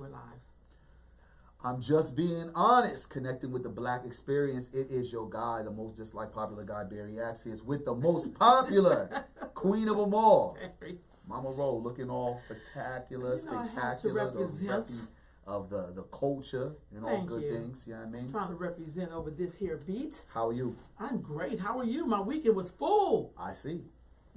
We're live. I'm just being honest, connecting with the black experience. It is your guy, the most disliked popular guy, Barry Axius, with the most popular queen of them all, Mama Ro, looking all spectacular, spectacular, the reppy of the culture and all good things. You know what I mean? Trying to represent over this here beat. How are you? I'm great. How are you? My weekend was full. I see.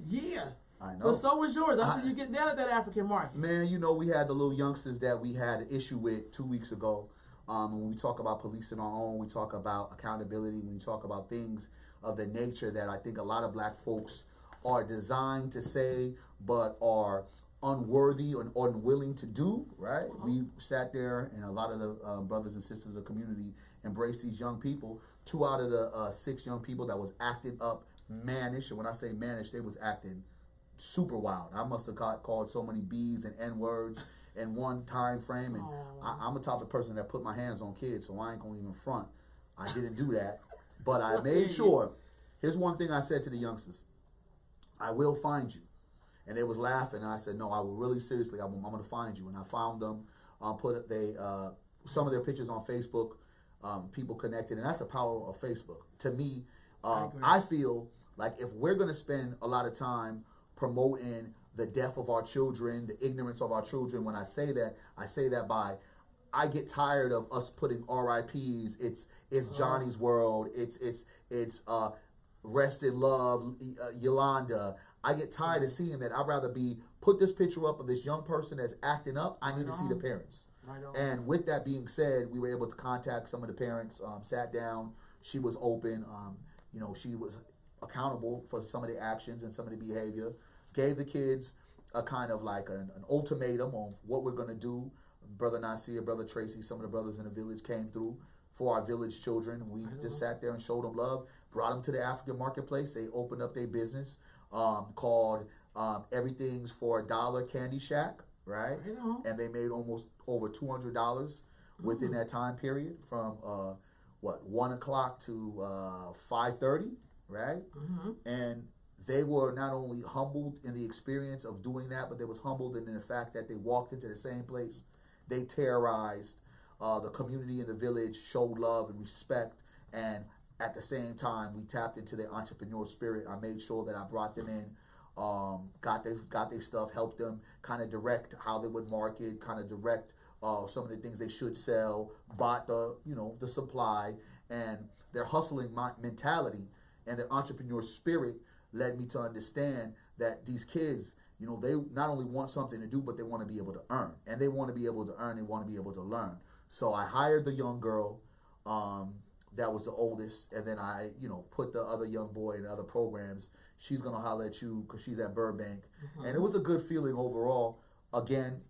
Yeah. I know. But so was yours. I see you getting down at that African market. Man, you know, we had the little youngsters that we had an issue with 2 weeks ago. When we talk about policing our own, we talk about accountability, when we talk about things of the nature that I think a lot of black folks are designed to say, but are unworthy or unwilling to do, right? We sat there, and a lot of the brothers and sisters of the community embraced these young people. 2 out of the 6 young people that was acting up mannish, and when I say mannish, they was acting super wild. I must have called so many B's and N words in one time frame, and I'm the type of person that put my hands on kids, so I ain't gonna even front. I didn't do that, but I made sure. Here's one thing I said to the youngsters: I will find you. And they was laughing, and I said, no, I will really seriously. I'm gonna find you. And I found them. Put some of their pictures on Facebook. People connected, and that's the power of Facebook. To me, I feel like if we're gonna spend a lot of time promoting the death of our children, the ignorance of our children. When I say that by, I get tired of us putting RIPs. It's Johnny's World. It's Rest in Love, Yolanda. I get tired of seeing that. I'd rather put this picture up of this young person that's acting up. I need to see the parents. And with that being said, we were able to contact some of the parents. Sat down. She was open. She was accountable for some of the actions and some of the behavior. Gave the kids a kind of like an ultimatum on what we're going to do. Brother Nasir, Brother Tracy, some of the brothers in the village came through for our village children. We just sat there and showed them love, brought them to the African marketplace. They opened up their business called Everything's for $1 Candy Shack, right? And they made almost over $200 within that time period from 1 o'clock to 5:30, right? And they were not only humbled in the experience of doing that, but they was humbled in the fact that they walked into the same place. They terrorized the community in the village, showed love and respect, and at the same time, we tapped into their entrepreneurial spirit. I made sure that I brought them in, got their stuff, helped them kind of direct how they would market, kind of direct some of the things they should sell, bought the supply, and their hustling mentality and their entrepreneurial spirit led me to understand that these kids, they not only want something to do, but they want to be able to earn. And they want to be able to earn, they want to be able to learn. So I hired the young girl that was the oldest, and then I, put the other young boy in other programs. She's going to holler at you because she's at Burbank. And it was a good feeling overall. Again,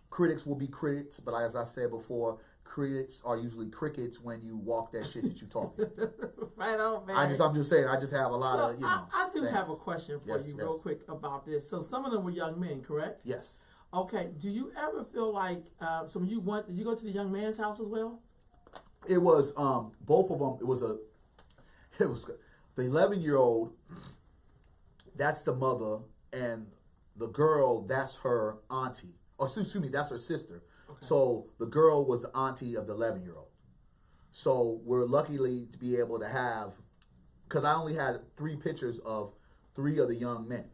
critics will be critics, but as I said before, critics are usually crickets when you walk that shit that you talking. Right on, man. I'm just saying, I just have a lot of, I do have a question for you real quick about this. So some of them were young men, correct? Yes. Okay. Do you ever feel like, so when did you go to the young man's house as well? It was, both of them, it was the 11-year-old, that's the mother, and the girl, that's her auntie. Or excuse me, that's her sister. Okay. So the girl was the auntie of the 11-year-old. So we're luckily to be able to have, because I only had 3 pictures of 3 of the young men,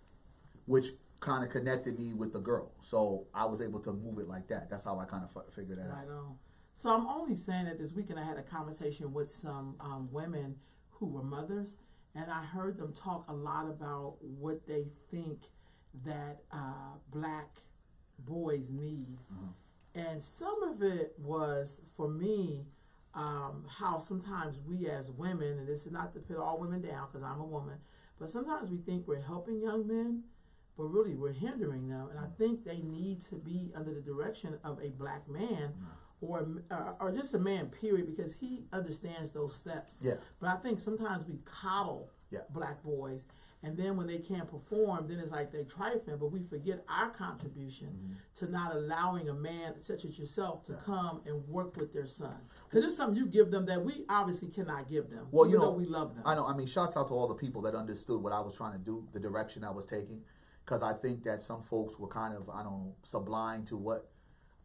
which kind of connected me with the girl. So I was able to move it like that. That's how I kind of figured that out. Right on. So I'm only saying that this weekend I had a conversation with some women who were mothers, and I heard them talk a lot about what they think that black boys need. And some of it was, for me, how sometimes we as women, and this is not to put all women down because I'm a woman, but sometimes we think we're helping young men, but really we're hindering them. And I think they need to be under the direction of a black man or just a man, period, because he understands those steps. Yeah. But I think sometimes we coddle black boys, and then when they can't perform, then it's like they trifling, but we forget our contribution to not allowing a man such as yourself to come and work with their son. Because it's something you give them that we obviously cannot give them, well, even though we love them. I know. I mean, shouts out to all the people that understood what I was trying to do, the direction I was taking, because I think that some folks were kind of, I don't know, sublime to what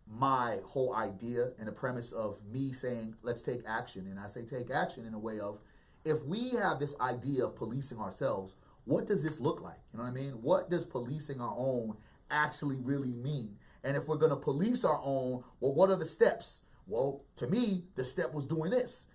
my whole idea and the premise of me saying, let's take action. And I say take action in a way of, if we have this idea of policing ourselves, what does this look like? You know what I mean? What does policing our own actually really mean? And if we're going to police our own, well, what are the steps? Well, to me, the step was doing this.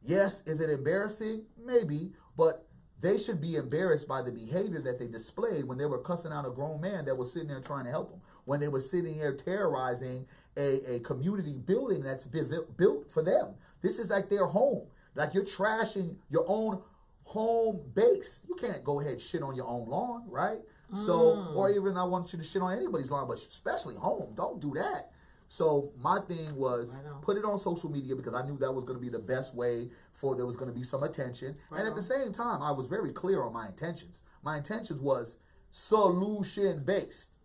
Yes, is it embarrassing? Maybe, but they should be embarrassed by the behavior that they displayed when they were cussing out a grown man that was sitting there trying to help them, when they were sitting there terrorizing a community building that's been built for them. This is like their home. Like, you're trashing your own home base. You can't go ahead and shit on your own lawn, right? So, or even I want you to shit on anybody's lawn, but especially home. Don't do that. So my thing was put it on social media because I knew that was going to be the best way for there was going to be some attention. And at the same time, I was very clear on my intentions. My intentions was solution based.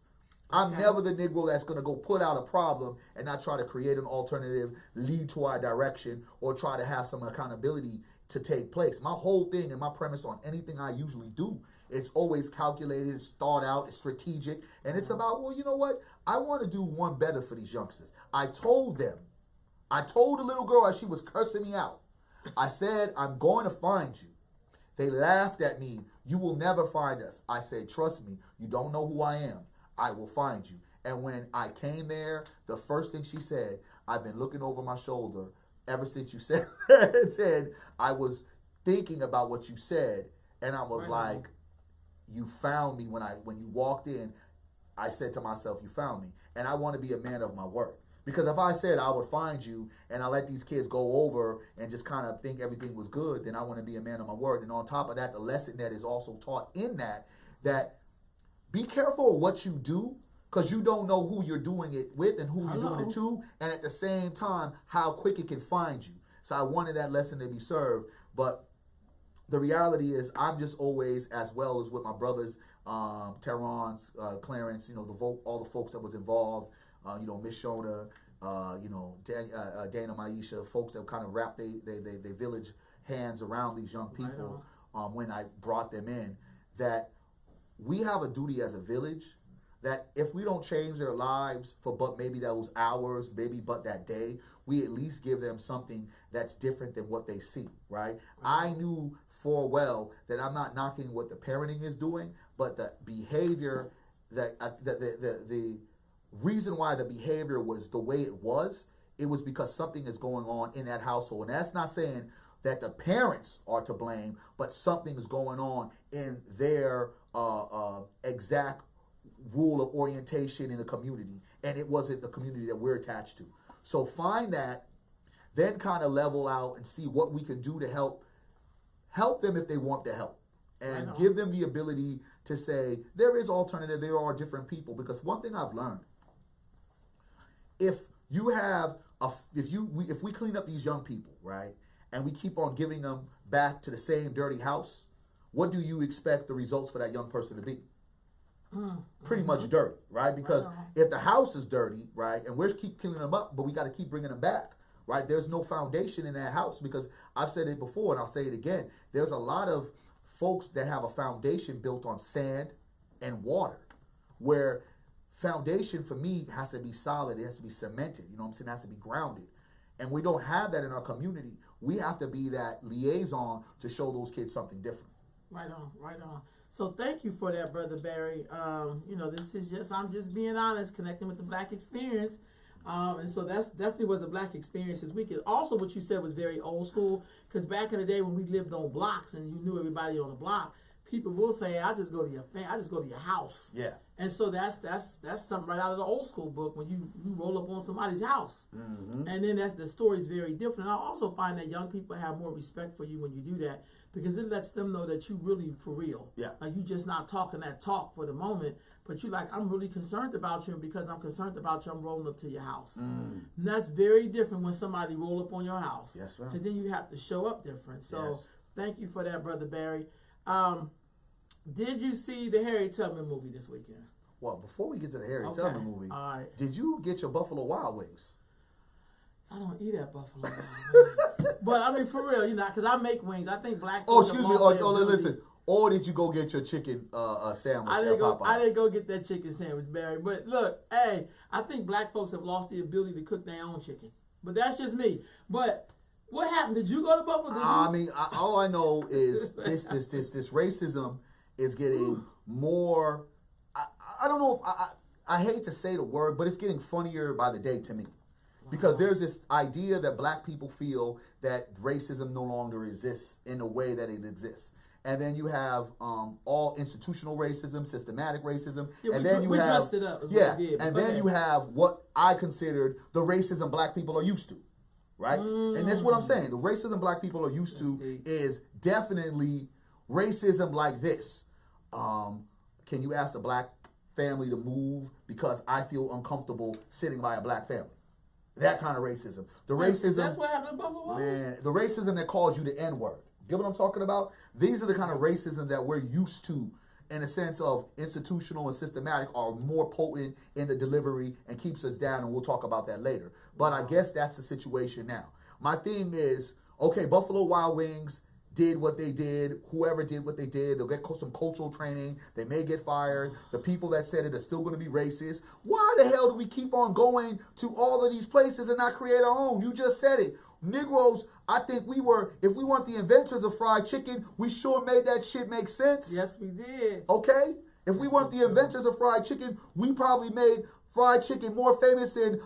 I'm never the Negro that's going to go put out a problem and not try to create an alternative, lead to our direction, or try to have some accountability to take place. My whole thing and my premise on anything I usually do, it's always calculated, it's thought out, it's strategic, and it's about, well, you know what? I want to do one better for these youngsters. I told the little girl as she was cursing me out, I said, I'm going to find you. They laughed at me. You will never find us. I said, trust me, you don't know who I am. I will find you. And when I came there, the first thing she said, I've been looking over my shoulder ever since you said, I was thinking about what you said, and I was like, you found me when you walked in. I said to myself, you found me. And I want to be a man of my word. Because if I said I would find you and I let these kids go over and just kind of think everything was good, then I want to be a man of my word. And on top of that, the lesson that is also taught in that be careful of what you do, because you don't know who you're doing it with and who you're doing it to, and at the same time, how quick it can find you. So I wanted that lesson to be served. But the reality is, I'm just always, as well as with my brothers, Teron, Clarence, all the folks that was involved, Miss Shona, Dana Maisha, folks that kind of wrapped they village hands around these young people when I brought them in, that we have a duty as a village that if we don't change their lives for but maybe those hours, maybe but that day, we at least give them something that's different than what they see, right? I knew full well that I'm not knocking what the parenting is doing, but the behavior, that the reason why the behavior was the way it was because something is going on in that household. And that's not saying that the parents are to blame, but something is going on in their exact rule of orientation in the community, and it wasn't the community that we're attached to. So find that, then kind of level out and see what we can do to help them if they want the help, and give them the ability to say there is alternative, there are different people. Because one thing I've learned, if we clean up these young people, right, and we keep on giving them back to the same dirty house, what do you expect the results for that young person to be? Pretty much dirty, right? Because if the house is dirty, right, and we're keep cleaning them up, but we got to keep bringing them back, right? There's no foundation in that house, because I've said it before and I'll say it again. There's a lot of folks that have a foundation built on sand and water, where foundation for me has to be solid. It has to be cemented. You know what I'm saying? It has to be grounded. And we don't have that in our community. We have to be that liaison to show those kids something different. Right on. So thank you for that, Brother Barry. This is I'm just being honest, connecting with the Black experience. And so that's definitely was a Black experience this weekend. Also, what you said was very old school, because back in the day when we lived on blocks and you knew everybody on the block, people will say, I just go to your house. Yeah. And so that's something right out of the old school book, when you roll up on somebody's house. Mm-hmm. And then the story is very different. And I also find that young people have more respect for you when you do that, because it lets them know that you really for real. Yeah. Like, you just not talking that talk for the moment, but you like, I'm really concerned about you, and because I'm concerned about you, I'm rolling up to your house. And that's very different when somebody roll up on your house. Yes, ma'am. And then you have to show up different. So Thank you for that, Brother Barry. Did you see the Harriet Tubman movie this weekend? Well, before we get to the Harriet Tubman movie, all right, did you get your Buffalo Wild Wings? I don't eat at Buffalo Wild Wings. But I mean, for real, because I make wings. I think Black. Oh, excuse me. Listen. or did you go get your chicken sandwich I at didn't go. Popeyes? I didn't go get that chicken sandwich, Barry. But look, hey, I think black folks have lost the ability to cook their own chicken. But that's just me. But what happened? Did you go to Buffalo? I mean, all I know is this racism is getting more. I don't know if I hate to say the word, but it's getting funnier by the day to me. Because there's this idea that black people feel that racism no longer exists in the way that it exists. And then you have all institutional racism, systematic racism, and then you have dressed it up. And then you have what I considered the racism black people are used to, right? And that's what I'm saying. The racism black people are used to is definitely racism like this. Can you ask a black family to move because I feel uncomfortable sitting by a black family? That kind of racism. The racism. That's what happened in Buffalo. Man, the racism that calls you the N-word. Get what I'm talking about? These are the kind of racism that we're used to in a sense of institutional and systematic are more potent in the delivery and keeps us down, and we'll talk about that later. But I guess that's the situation now. My thing is, okay, Buffalo Wild Wings did what they did, whoever did what they did, they'll get some cultural training, they may get fired, the people that said it are still going to be racist. Why the hell do we keep on going to all of these places and not create our own? You just said it. Negroes, I think if we weren't the inventors of fried chicken, we sure made that shit make sense. Yes, we did. Okay? If we weren't the inventors of fried chicken, we probably made fried chicken more famous than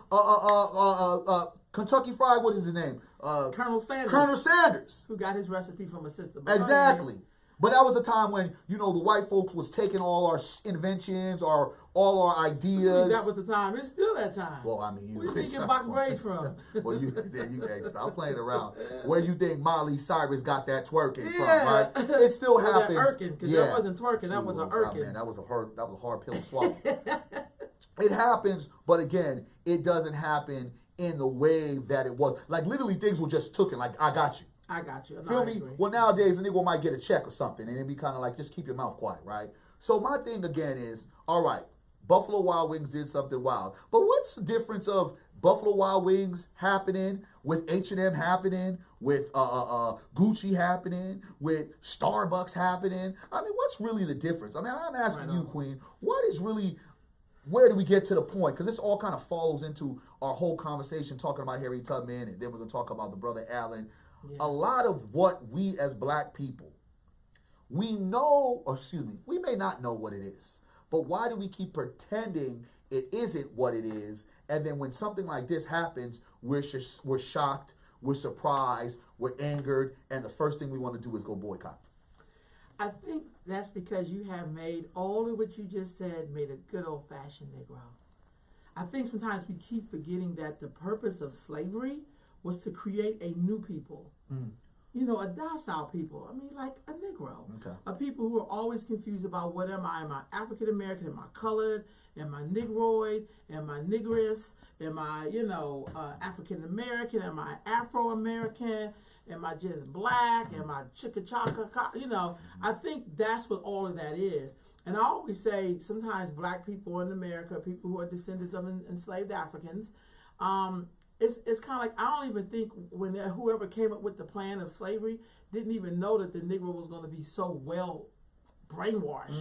Kentucky Fried, what is his name? Colonel Sanders. Colonel Sanders. Who got his recipe from a sister. Exactly. But that was a time when, the white folks was taking all our inventions or all our ideas. That was the time. It's still that time. Well, I mean, where do you think box braids from? Well, stop playing around. Where you think Miley Cyrus got that twerking from, right? It still happens. That irking, because that wasn't twerking, that was an irking. Man, that was a hard pill to swallow. It happens, but again, it doesn't happen in the way that it was. Like, literally, things were just taken. Like, I got you. I got you. Feel me? Well, nowadays, a nigga might get a check or something, and it'd be kind of like, just keep your mouth quiet, right? So my thing, again, is, all right, Buffalo Wild Wings did something wild. But what's the difference of Buffalo Wild Wings happening, with H&M happening, with Gucci happening, with Starbucks happening? I mean, what's really the difference? I mean, I'm asking you, Queen, what is really... Where do we get to the point? Because this all kind of follows into our whole conversation talking about Harriet Tubman, and then we're going to talk about the brother Allen. Yeah. A lot of what we as black people, we may not know what it is. But why do we keep pretending it isn't what it is? And then when something like this happens, we're shocked, we're surprised, we're angered, and the first thing we want to do is go boycott. I think that's because you have made all of what you just said, made a good old-fashioned Negro. I think sometimes we keep forgetting that the purpose of slavery was to create a new people. A docile people. I mean, like a Negro. Okay. A people who are always confused about what am I? Am I African American? Am I colored? Am I Negroid? Am I Negress? Am I, African American? Am I Afro American? Am I just black? Am I chicka-chaka? I think that's what all of that is. And I always say sometimes black people in America, people who are descendants of enslaved Africans, it's kind of like, I don't even think when whoever came up with the plan of slavery didn't even know that the Negro was going to be so well brainwashed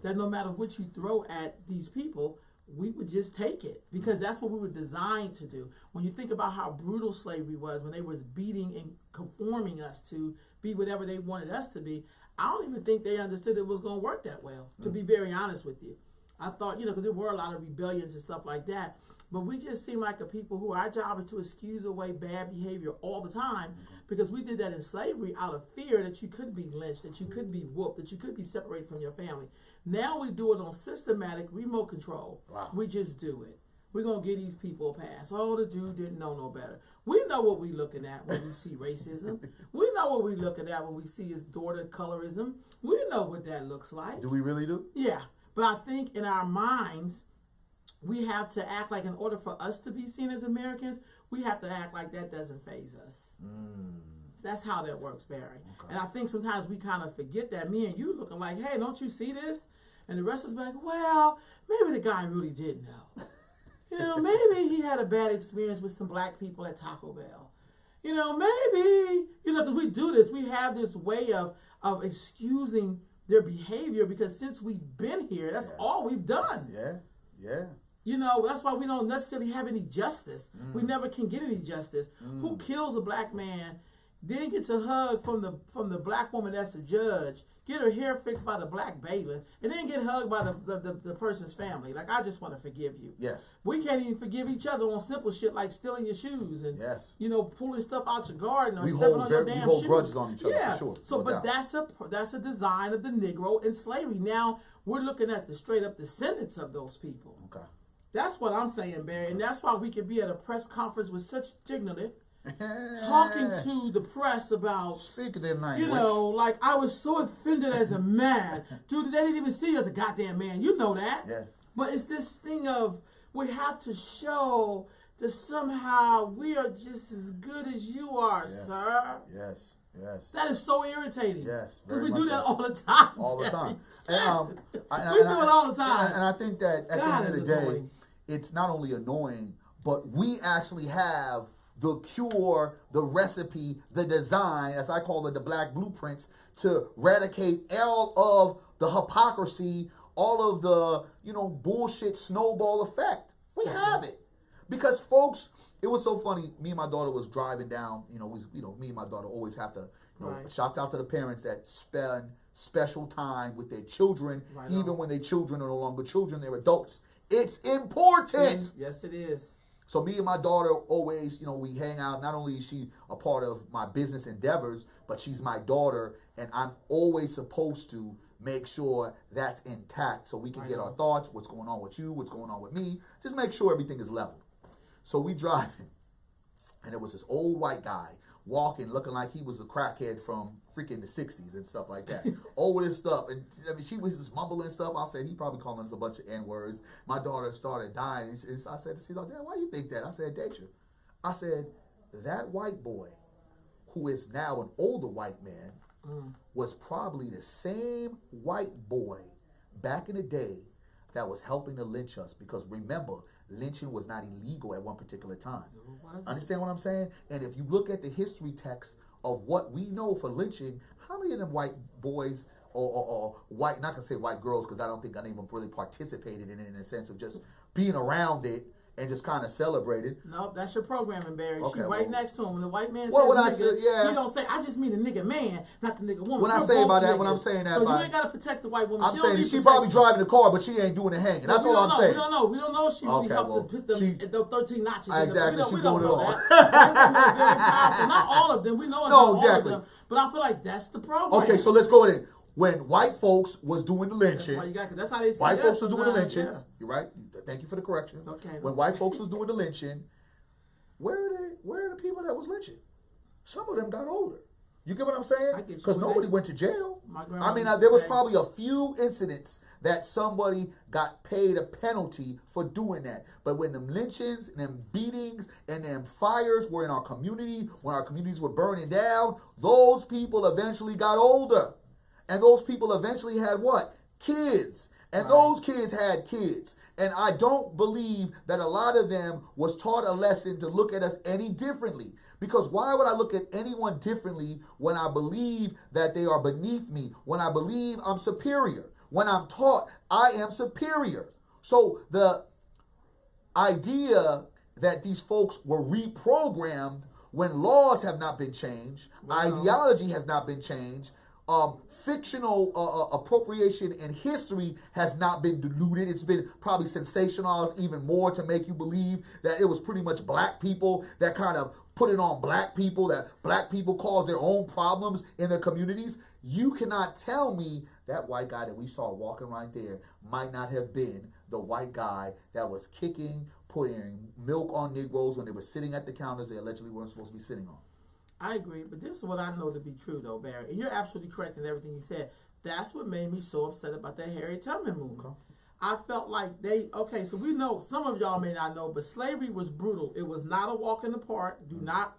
that no matter what you throw at these people, we would just take it, because that's what we were designed to do. When you think about how brutal slavery was, when they was beating and conforming us to be whatever they wanted us to be, I don't even think they understood it was going to work that well, to be very honest with you. I thought, because there were a lot of rebellions and stuff like that, but we just seem like a people who our job is to excuse away bad behavior all the time, because we did that in slavery out of fear that you could be lynched, that you could be whooped, that you could be separated from your family. Now we do it on systematic remote control. Wow. We just do it. We're going to give these people a pass. Oh, the dude didn't know no better. We know what we're looking at when we see racism. We know what we're looking at when we see his daughter colorism. We know what that looks like. Do we really do? Yeah. But I think in our minds, we have to act like, in order for us to be seen as Americans, we have to act like that doesn't faze us. That's how that works, Barry. Okay. And I think sometimes we kind of forget that. Me and you looking like, hey, don't you see this? And the rest of us be like, well, maybe the guy really did know. Maybe he had a bad experience with some black people at Taco Bell. Maybe, because we do this. We have this way of excusing their behavior, because since we've been here, that's all we've done. Yeah. You know, that's why we don't necessarily have any justice. We never can get any justice. Who kills a black man, then gets a hug from the black woman that's the judge, get her hair fixed by the black bailiff, and then get hugged by the person's family? Like, I just want to forgive you. Yes. We can't even forgive each other on simple shit like stealing your shoes and you know, pulling stuff out your garden or stepping on your damn shoes. We hold grudges on each other, for sure. So, but that's a design of the Negro in slavery. Now we're looking at the straight up descendants of those people. Okay. That's what I'm saying, Barry, and that's why we can be at a press conference with such dignity, talking to the press about, speak their language. You know, like, I was so offended as a man. Dude, they didn't even see you as a goddamn man. You know that. Yeah. But it's this thing of, we have to show that somehow we are just as good as you are, sir. Yes. That is so irritating. Yes. Because we do that all the time. All the time. We do it all the time. And I think that at the end of the day, it's not only annoying, but we actually have the cure, the recipe, the design, as I call it, the black blueprints, to eradicate all of the hypocrisy, all of the, you know, bullshit snowball effect. We have it. Because, folks, it was so funny. Me and my daughter was driving down. You know, me and my daughter always have to, you know, shout out to the parents that spend special time with their children, even when their children are no longer children, they're adults. It's important. Yes, it is. So me and my daughter always, you know, we hang out. Not only is she a part of my business endeavors, but she's my daughter, and I'm always supposed to make sure that's intact so we can get our thoughts, what's going on with you, what's going on with me, just make sure everything is level. So we driving, and there was this old white guy walking, looking like he was a crackhead from freaking the 60s and stuff like that. All this stuff. And I mean, she was just mumbling stuff. I said, he probably calling us a bunch of N-words. My daughter started dying. And I said, she's like, Dad, why you think that? I said, Deja. I said, that white boy, who is now an older white man, was probably the same white boy back in the day that was helping to lynch us. Because remember, lynching was not illegal at one particular time. Understand what I'm saying? And if you look at the history text of what we know for lynching, how many of them white boys or white, not gonna say white girls, because I don't think any of them really participated in it in the sense of just being around it and just kind of celebrated. Nope, that's your programming, Barry. Okay, she right next to him. When the white man says nigga, you don't say, I just mean the nigga man, not the nigga woman. When I say about that, when I'm saying that, so you ain't got to protect the white woman. I'm saying she probably driving the car, but she ain't doing the hanging. That's all I'm saying. We don't know. We don't know if she really helped to put the 13 notches. Exactly, she doing it all. Not all of them. We know all of them. But I feel like that's the program. Okay, so let's go in. When white folks was doing the lynching, that's how they see white folks was doing the lynching. Yeah. You're right. Thank you for the correction. Okay. When white folks was doing the lynching, where are the people that was lynching? Some of them got older. You get what I'm saying? Because nobody went to jail. I mean, there was probably a few incidents that somebody got paid a penalty for doing that. But when them lynchings and them beatings and them fires were in our community, when our communities were burning down, those people eventually got older. And those people eventually had what? Kids. And those kids had kids. And I don't believe that a lot of them was taught a lesson to look at us any differently. Because why would I look at anyone differently when I believe that they are beneath me, when I believe I'm superior, when I'm taught I am superior? So the idea that these folks were reprogrammed when laws have not been changed, ideology has not been changed, fictional appropriation in history has not been diluted. It's been probably sensationalized even more to make you believe that it was pretty much black people that kind of put it on black people, that black people caused their own problems in their communities. You cannot tell me that white guy that we saw walking right there might not have been the white guy that was kicking, putting milk on Negroes when they were sitting at the counters they allegedly weren't supposed to be sitting on. I agree, but this is what I know to be true, though, Barry. And you're absolutely correct in everything you said. That's what made me so upset about that Harriet Tubman movie. Okay. I felt like so we know, some of y'all may not know, but slavery was brutal. It was not a walk in the park. Do not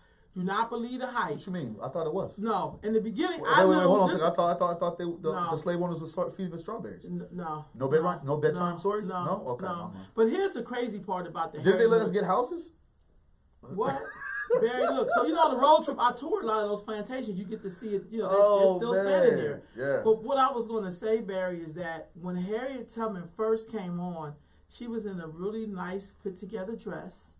believe the hype. What you mean? I thought it was. No, in the beginning, wait, hold on a second. I thought the slave owners were feeding the strawberries. No bedtime stories. No. Okay. No. But here's the crazy part about the. Did they let us get houses? What? Barry, look. So, on the road trip, I toured a lot of those plantations. You get to see it, they're still man. standing there. Yeah. But what I was going to say, Barry, is that when Harriet Tubman first came on, she was in a really nice, put-together dress,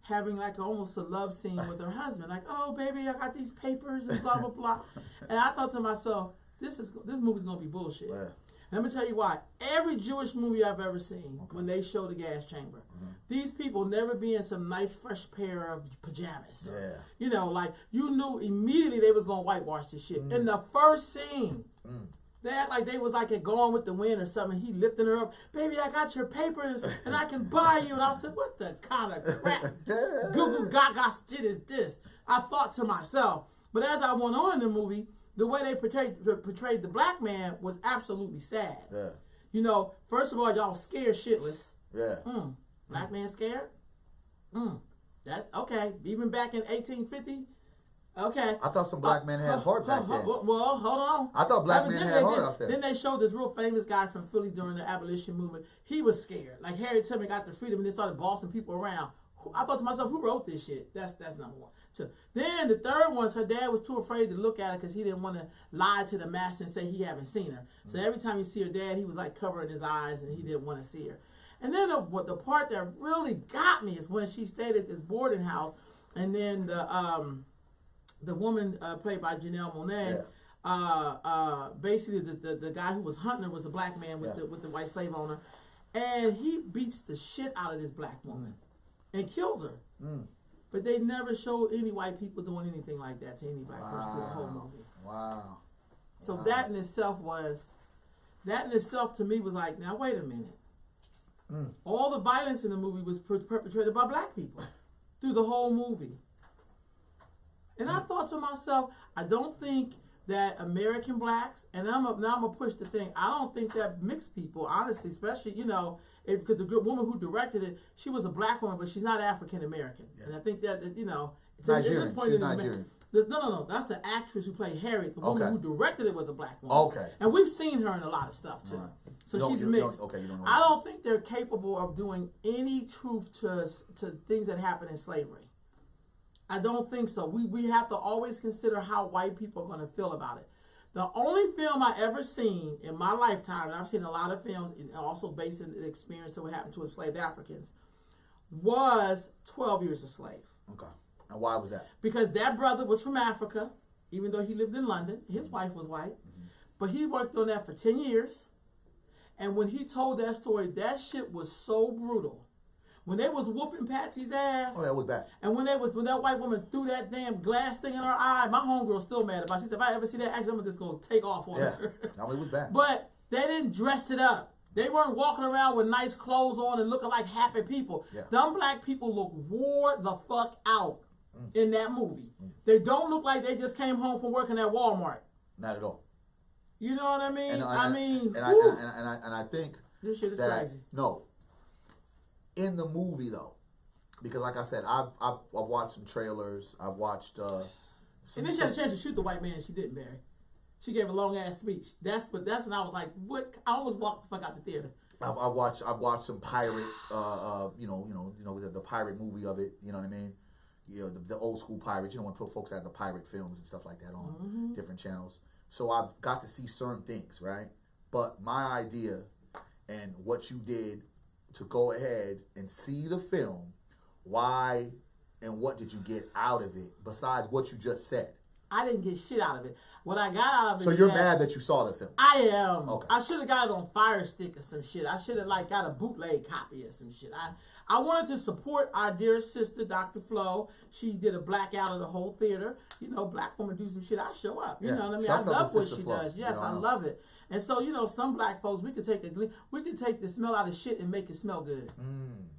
having like almost a love scene with her husband. Like, oh, baby, I got these papers and blah, blah, blah. And I thought to myself, this movie's going to be bullshit. Yeah. Let me tell you why. Every Jewish movie I've ever seen, when they show the gas chamber, these people never be in some nice, fresh pair of pajamas. Yeah. Like, you knew immediately they was going to whitewash this shit. In the first scene, they act like they was like a Gone with the Wind or something. He lifting her up. Baby, I got your papers and I can buy you. And I said, what the kind of crap goo goo gaga shit is this? I thought to myself. But as I went on in the movie, the way they portrayed the black man was absolutely sad. Yeah. First of all, y'all scared shitless. Yeah. Black man scared? That okay. Even back in 1850? Okay. I thought some black men had heart back then. Well, hold on. I thought black men had heart out there. Then they showed this real famous guy from Philly during the abolition movement. He was scared. Like Harriet Tubman got the freedom and they started bossing people around. I thought to myself, who wrote this shit? That's number one. Two. Then the third one is her dad was too afraid to look at her because he didn't want to lie to the master and say he haven't seen her. So every time you see her dad, he was like covering his eyes and he didn't want to see her. And then the part that really got me is when she stayed at this boarding house, and then the woman played by Janelle Monáe, basically the guy who was hunting her was a black man with the white slave owner, and he beats the shit out of this black woman and kills her. But they never showed any white people doing anything like that to any black person through the whole movie. Wow. So that in itself to me was like, now wait a minute. All the violence in the movie was perpetrated by black people through the whole movie. And I thought to myself, I don't think that American blacks, and now I'm gonna push the thing, I don't think that mixed people, honestly, especially, because the good woman who directed it, she was a black woman, but she's not African American. Yeah. And I think that, Nigerian. She's Nigerian. No, that's the actress who played Harriet. The woman who directed it was a black woman. Okay. And we've seen her in a lot of stuff too. Right. So she's mixed. You don't know I don't think they're capable of doing any truth to things that happened in slavery. I don't think so. We have to always consider how white people are going to feel about it. The only film I ever seen in my lifetime, and I've seen a lot of films, and also based on the experience of what happened to enslaved Africans, was 12 Years a Slave. Okay. And why was that? Because that brother was from Africa, even though he lived in London. His wife was white. But he worked on that for 10 years. And when he told that story, that shit was so brutal. When they was whooping Patsy's ass. Oh, that was bad. And when that white woman threw that damn glass thing in her eye, my homegirl's still mad about it. She said, if I ever see that action, I'm just going to take off on her. No, it was bad. But they didn't dress it up. They weren't walking around with nice clothes on and looking like happy people. Yeah. Them black people look wore the fuck out in that movie. They don't look like they just came home from working at Walmart. Not at all. You know what I mean? And I think this shit is that, crazy. No. In the movie though, because like I said, I've watched some trailers. I've watched. And then she had a chance to shoot the white man. She didn't, Barry. She gave a long ass speech. That's when I was like, what? I almost walked the fuck out the theater. I've watched some pirate, the pirate movie of it. You know what I mean? The old school pirates. When folks had the pirate films and stuff like that on different channels. So I've got to see certain things, right? But my idea and what you did to go ahead and see the film, why and what did you get out of it besides what you just said? I didn't get shit out of it. What I got out of it. So you're mad that you saw the film? I am. Okay. I should have got it on Fire Stick or some shit. I should have got a bootleg copy or some shit. I wanted to support our dear sister, Dr. Flo. She did a blackout of the whole theater. Black woman do some shit, I show up. You know what I mean? I love what she does. Yes, I love it. And so, some black folks, we could take the smell out of shit and make it smell good.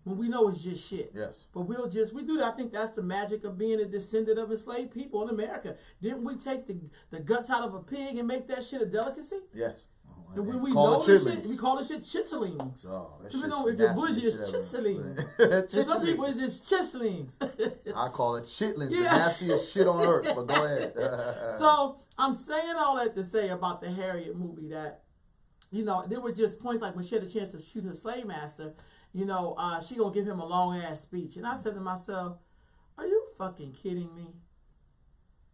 When we know it's just shit. Yes. But we do that. I think that's the magic of being a descendant of enslaved people in America. Didn't we take the guts out of a pig and make that shit a delicacy? Yes. And when we know this shit, we call this shit chitterlings. Oh, Even though if you're bougie, it's chitterlings. And some people, it's just chitlings. I call it chitlings. The nastiest shit on earth. But go ahead. So I'm saying all that to say about the Harriet movie that, there were just points like when she had a chance to shoot her slave master, she gonna give him a long ass speech. And I said to myself, are you fucking kidding me?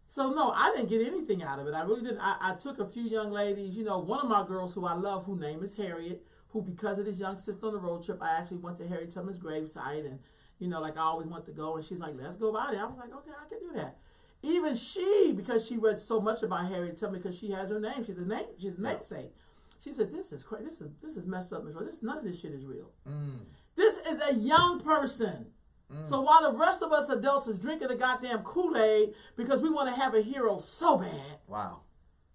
So no, I didn't get anything out of it. I really didn't. I took a few young ladies. One of my girls who I love, whose name is Harriet, who because of this young sister on the road trip, I actually went to Harriet Tubman's gravesite, and like I always want to go, and she's like, let's go by there. I was like, okay, I can do that. Even she, because she read so much about Harriet Tubman, because she has her name, she's a namesake. She said, "This is crazy. This is messed up, Miss Rose. None of this shit is real. This is a young person. So while the rest of us adults is drinking the goddamn Kool-Aid because we want to have a hero so bad." Wow.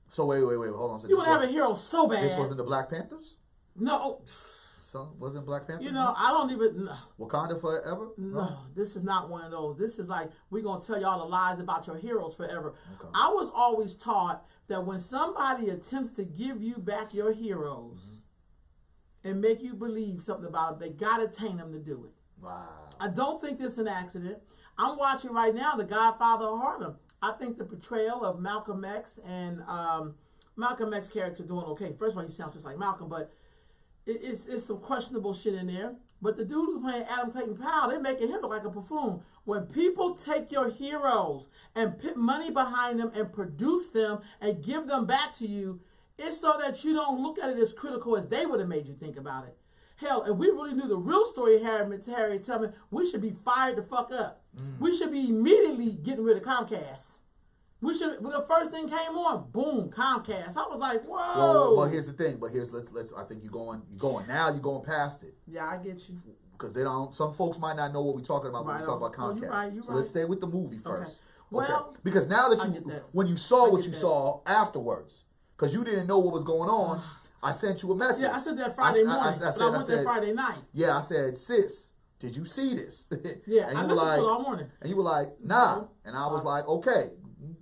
So wait, hold on. So you want to have a hero so bad. This wasn't the Black Panthers? No. So wasn't Black Panther? I don't even know. Wakanda Forever? No, this is not one of those. This is like, we're going to tell y'all the lies about your heroes forever. Okay. I was always taught that when somebody attempts to give you back your heroes and make you believe something about them, they got to taint them to do it. Wow. I don't think this is an accident. I'm watching right now The Godfather of Harlem. I think the portrayal of Malcolm X and Malcolm X's character doing okay. First of all, he sounds just like Malcolm, but it's some questionable shit in there. But the dude who's playing Adam Clayton Powell, they're making him look like a buffoon. When people take your heroes and put money behind them and produce them and give them back to you, it's so that you don't look at it as critical as they would have made you think about it. Hell, if we really knew the real story of Harriet Tubman, we should be fired the fuck up. We should be immediately getting rid of Comcast. We should. When the first thing came on, boom, Comcast. I was like, whoa. Well, here's the thing. But let's. I think you're going now. You're going past it. Yeah, I get you. Because they don't. Some folks might not know what we're talking about when we talk about Comcast. You're right. So let's stay with the movie first. Okay. Well, okay. Because now that when you saw what you saw afterwards, because you didn't know what was going on, I sent you a message. Yeah, I said that Friday morning. I went there Friday night. Yeah, I said, sis, did you see this? Yeah, I listened to it all morning. And you were like, nah. And I was like, okay.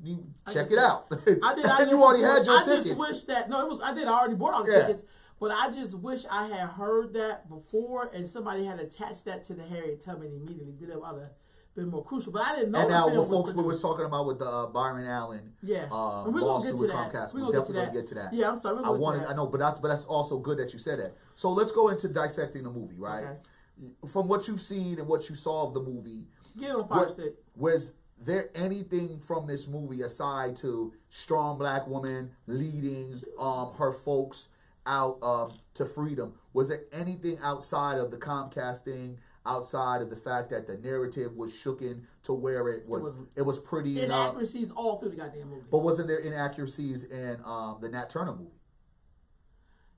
You check it out. I did. And you already had your tickets. I just wish that I did. I already bought all the tickets, but I just wish I had heard that before and somebody had attached that to the Harriet Tubman immediately. Did it would have been more crucial. But I didn't know. And now what folks we were talking about with the Byron Allen, and we're gonna get to that. Comcast, we're definitely gonna get to that. Yeah, I'm sorry. I know, but that's also good that you said that. So let's go into dissecting the movie, right? Okay. From what you've seen and what you saw of the movie, get on fire stick. Was there anything from this movie aside to strong black woman leading her folks out to freedom? Was there anything outside of the Comcast thing, outside of the fact that the narrative was shooken to where it was pretty inaccuracies all through the goddamn movie? But wasn't there inaccuracies in the Nat Turner movie?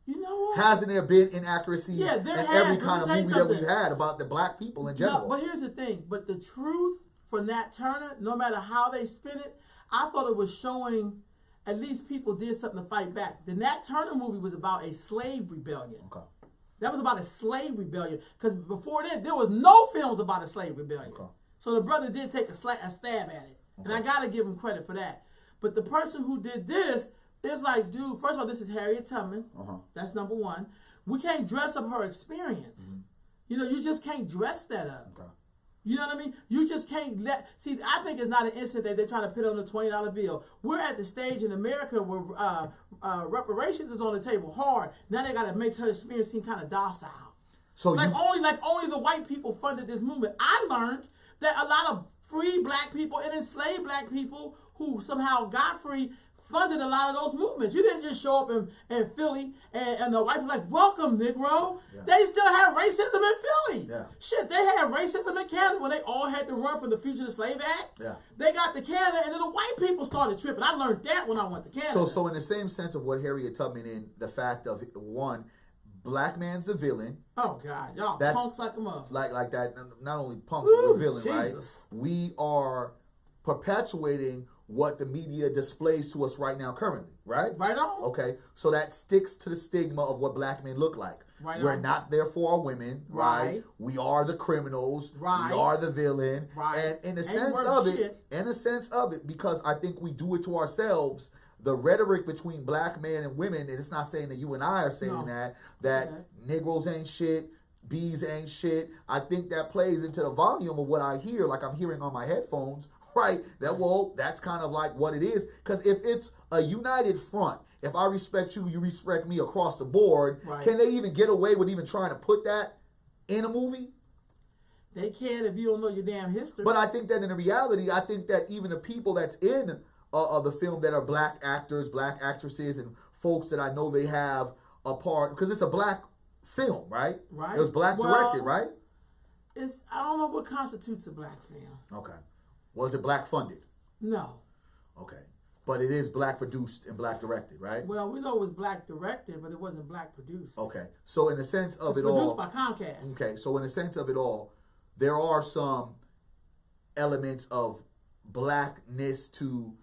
You know what? Hasn't there been inaccuracies in every kind of movie that we've had about the black people in general? No, but here's the thing. But the truth for Nat Turner, no matter how they spin it, I thought it was showing at least people did something to fight back. The Nat Turner movie was about a slave rebellion. Okay. That was about a slave rebellion. Because before then, there was no films about a slave rebellion. Okay. So the brother did take a stab at it. Okay. And I got to give him credit for that. But the person who did this, it's like, dude, first of all, this is Harriet Tubman. That's number one. We can't dress up her experience. You just can't dress that up. Okay. You know what I mean? You just can't see, I think it's not an instant that they're trying to put on a $20 bill. We're at the stage in America where reparations is on the table hard. Now they got to make her experience seem kind of docile. So only the white people funded this movement. I learned that a lot of free black people and enslaved black people who somehow got free funded a lot of those movements. You didn't just show up in Philly and the white people like, welcome, Negro. Yeah. They still had racism in Philly. Yeah. Shit, they had racism in Canada when they all had to run from the Fugitive Slave Act. Yeah. They got to Canada and then the white people started tripping. I learned that when I went to Canada. So in the same sense of what Harriet Tubman in the fact of, one, black man's a villain. Oh, God. Y'all punks like a mother. Like that. Not only punks, but we're villain, Jesus. Right? We are perpetuating what the media displays to us right now currently, right? Right on. Okay, so that sticks to the stigma of what black men look like. Right We're not there for our women, right? We are the criminals, right? We are the villain, right? And in a sense of it, because I think we do it to ourselves, the rhetoric between black men and women, and it's not saying that you and I are saying that Negroes ain't shit, bees ain't shit. I think that plays into the volume of what I hear, like I'm hearing on my headphones. Right, that's kind of like what it is. Because if it's a united front, if I respect you, you respect me across the board, can they even get away with even trying to put that in a movie? They can if you don't know your damn history. But I think that in the reality, I think that even the people that's in the film that are black actors, black actresses, and folks that I know they have a part, because it's a black film, right? Right. It was black directed, right? I don't know what constitutes a black film. Okay. Was it black funded? No. Okay. But it is black produced and black directed, right? Well, we know it was black directed, but it wasn't black produced. Okay. So in the sense of it's it all, produced by Comcast. okay. So in the sense of it all, there are some elements of blackness to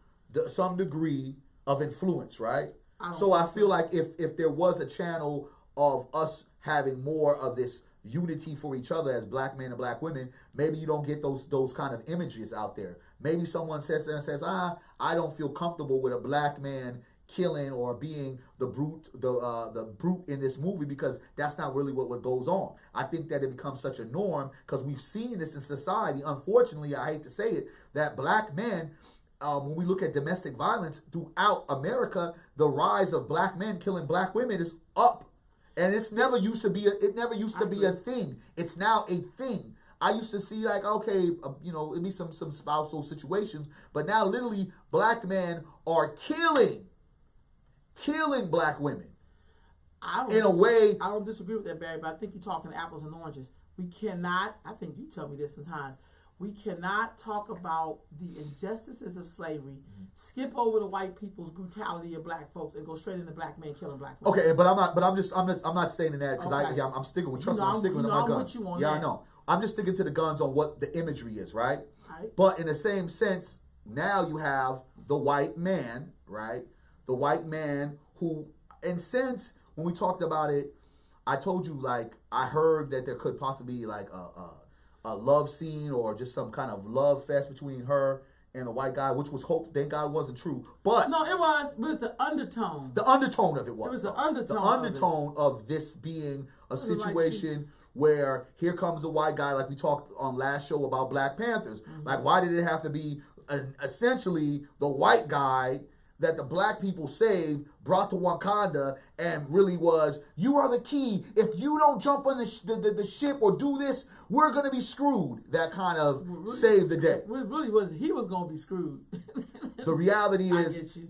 some degree of influence, right? So I feel like if there was a channel of us having more of this unity for each other as black men and black women, maybe you don't get those kind of images out there. Maybe someone says I don't feel comfortable with a black man killing or being the brute in this movie, because that's not really what goes on. I think that it becomes such a norm because we've seen this in society. Unfortunately, I hate to say it, that black men, when we look at domestic violence throughout America, the rise of black men killing black women is up. And it's never used to be a thing. It's now a thing. I used to see like, okay, it'd be some spousal situations, but now literally black men are killing black women. In a way, I don't disagree with that, Barry, but I think you're talking apples and oranges. We cannot, I think you tell me this sometimes, we cannot talk about the injustices of slavery, skip over the white people's brutality of black folks, and go straight into black men killing black women. Okay, but I'm not stating that because I'm sticking with I'm sticking with my gun. Yeah, I know. I'm just sticking to the guns on what the imagery is, right? But in the same sense, now you have the white man, right? The white man who, in sense, when we talked about it, I told you, like, I heard that there could possibly be like a love scene or just some kind of love fest between her and the white guy, which was thank God wasn't true. But no, it was. But it's the undertone. The undertone of it was. It was the undertone. The undertone of this being a situation where here comes a white guy, like we talked on last show about Black Panthers. Like, why did it have to be essentially the white guy that the black people saved, brought to Wakanda, and really was, you are the key. If you don't jump on the ship or do this, we're going to be screwed. That kind of saved the day. It really was. He was going to be screwed. The reality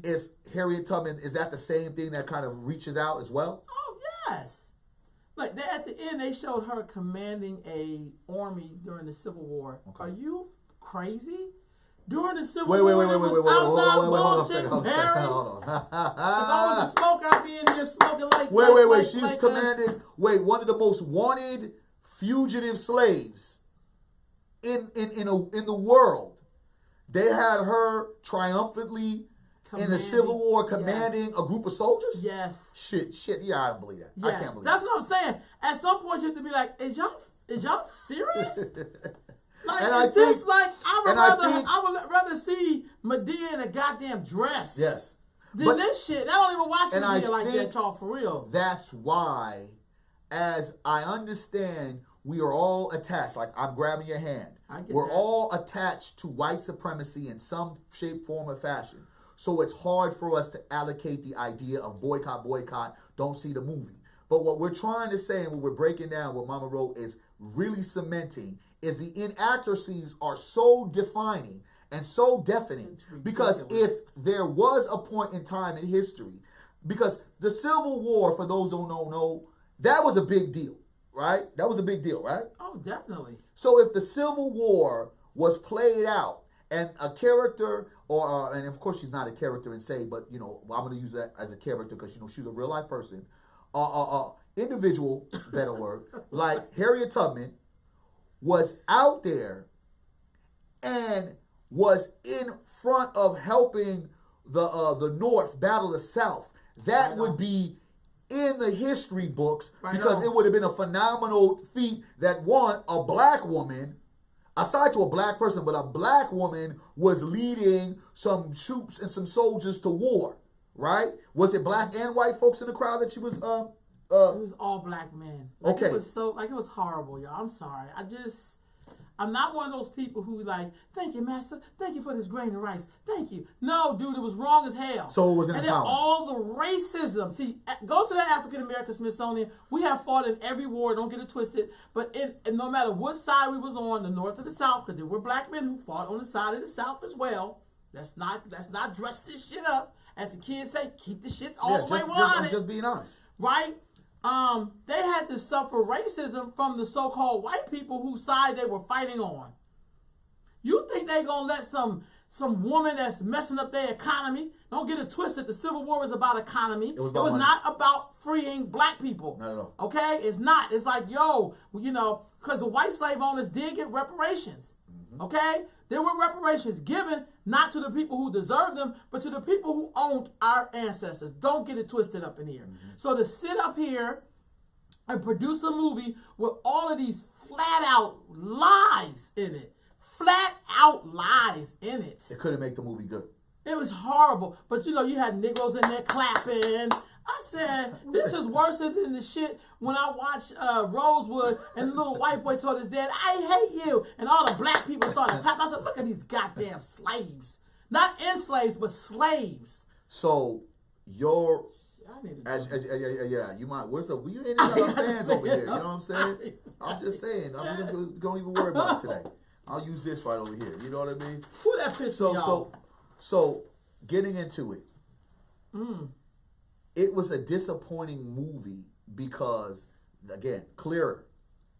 is Harriet Tubman, is that the same thing that kind of reaches out as well? Oh, yes. Like, at the end, they showed her commanding a army during the Civil War. Okay. Are you crazy? During the Civil War, hold on a second. Hold on. Because I was a smoker, I'd be in here smoking like... She's commanding... one of the most wanted fugitive slaves in the world. They had her triumphantly in the Civil War commanding a group of soldiers? Yes. Shit, yeah, I don't believe that. Yes. I can't believe That's what I'm saying. At some point, you have to be like, is y'all serious? Like, and I would rather see Madea in a goddamn dress. Yes. Than this shit. I don't even watch Madea like that, y'all, for real. That's why, as I understand, we are all attached. Like, I'm grabbing your hand. We're all attached to white supremacy in some shape, form, or fashion. So it's hard for us to allocate the idea of boycott, don't see the movie. But what we're trying to say and what we're breaking down, what Mama wrote, is really cementing is the inaccuracies are so defining and so deafening. Because if there was a point in time in history, because the Civil War, for those who don't know, that was a big deal, right? That was a big deal, right? Oh, definitely. So if the Civil War was played out and a character, and of course she's not a character in say, but I'm going to use that as a character because she's a real life person, individual, better word, like Harriet Tubman, was out there and was in front of helping the North battle the South, that would be in the history books because it would have been a phenomenal feat that a black woman, aside to a black person, but a black woman was leading some troops and some soldiers to war, right? Was it black and white folks in the crowd that she was... It was all black men. Okay. It was it was horrible, y'all. I'm sorry. I'm not one of those people who like, thank you, master. Thank you for this grain of rice. Thank you. No, dude, it was wrong as hell. So it was and an then empowerment. all the racism. See, go to the African American Smithsonian. We have fought in every war. Don't get it twisted. But no matter what side we was on, the North or the South, because there were black men who fought on the side of the South as well. Let's not dress this shit up. As the kids say, keep the shit all the way 100. I'm just being honest. Right? They had to suffer racism from the so-called white people whose side they were fighting on. You think they gonna let some woman that's messing up their economy? Don't get it twisted. The Civil War was about economy. It was not about freeing black people. Not at all. Okay? It's not. It's like, yo, because the white slave owners did get reparations. Mm-hmm. Okay? There were reparations given not to the people who deserved them, but to the people who owned our ancestors. Don't get it twisted up in here. Mm-hmm. So to sit up here and produce a movie with all of these flat out lies in it. Flat out lies in it. It couldn't make the movie good. It was horrible. But you had Negroes in there clapping. I said, this is worse than the shit when I watched Rosewood and the little white boy told his dad, I hate you. And all the black people started clapping. I said, look at these goddamn slaves. Not enslaved, but slaves. So you might. We ain't got our fans over here. You know what I'm saying? I'm just saying. Don't even worry about it today. I'll use this right over here. You know what I mean? Who that pissed me off? So getting into it. It was a disappointing movie because, again, clearer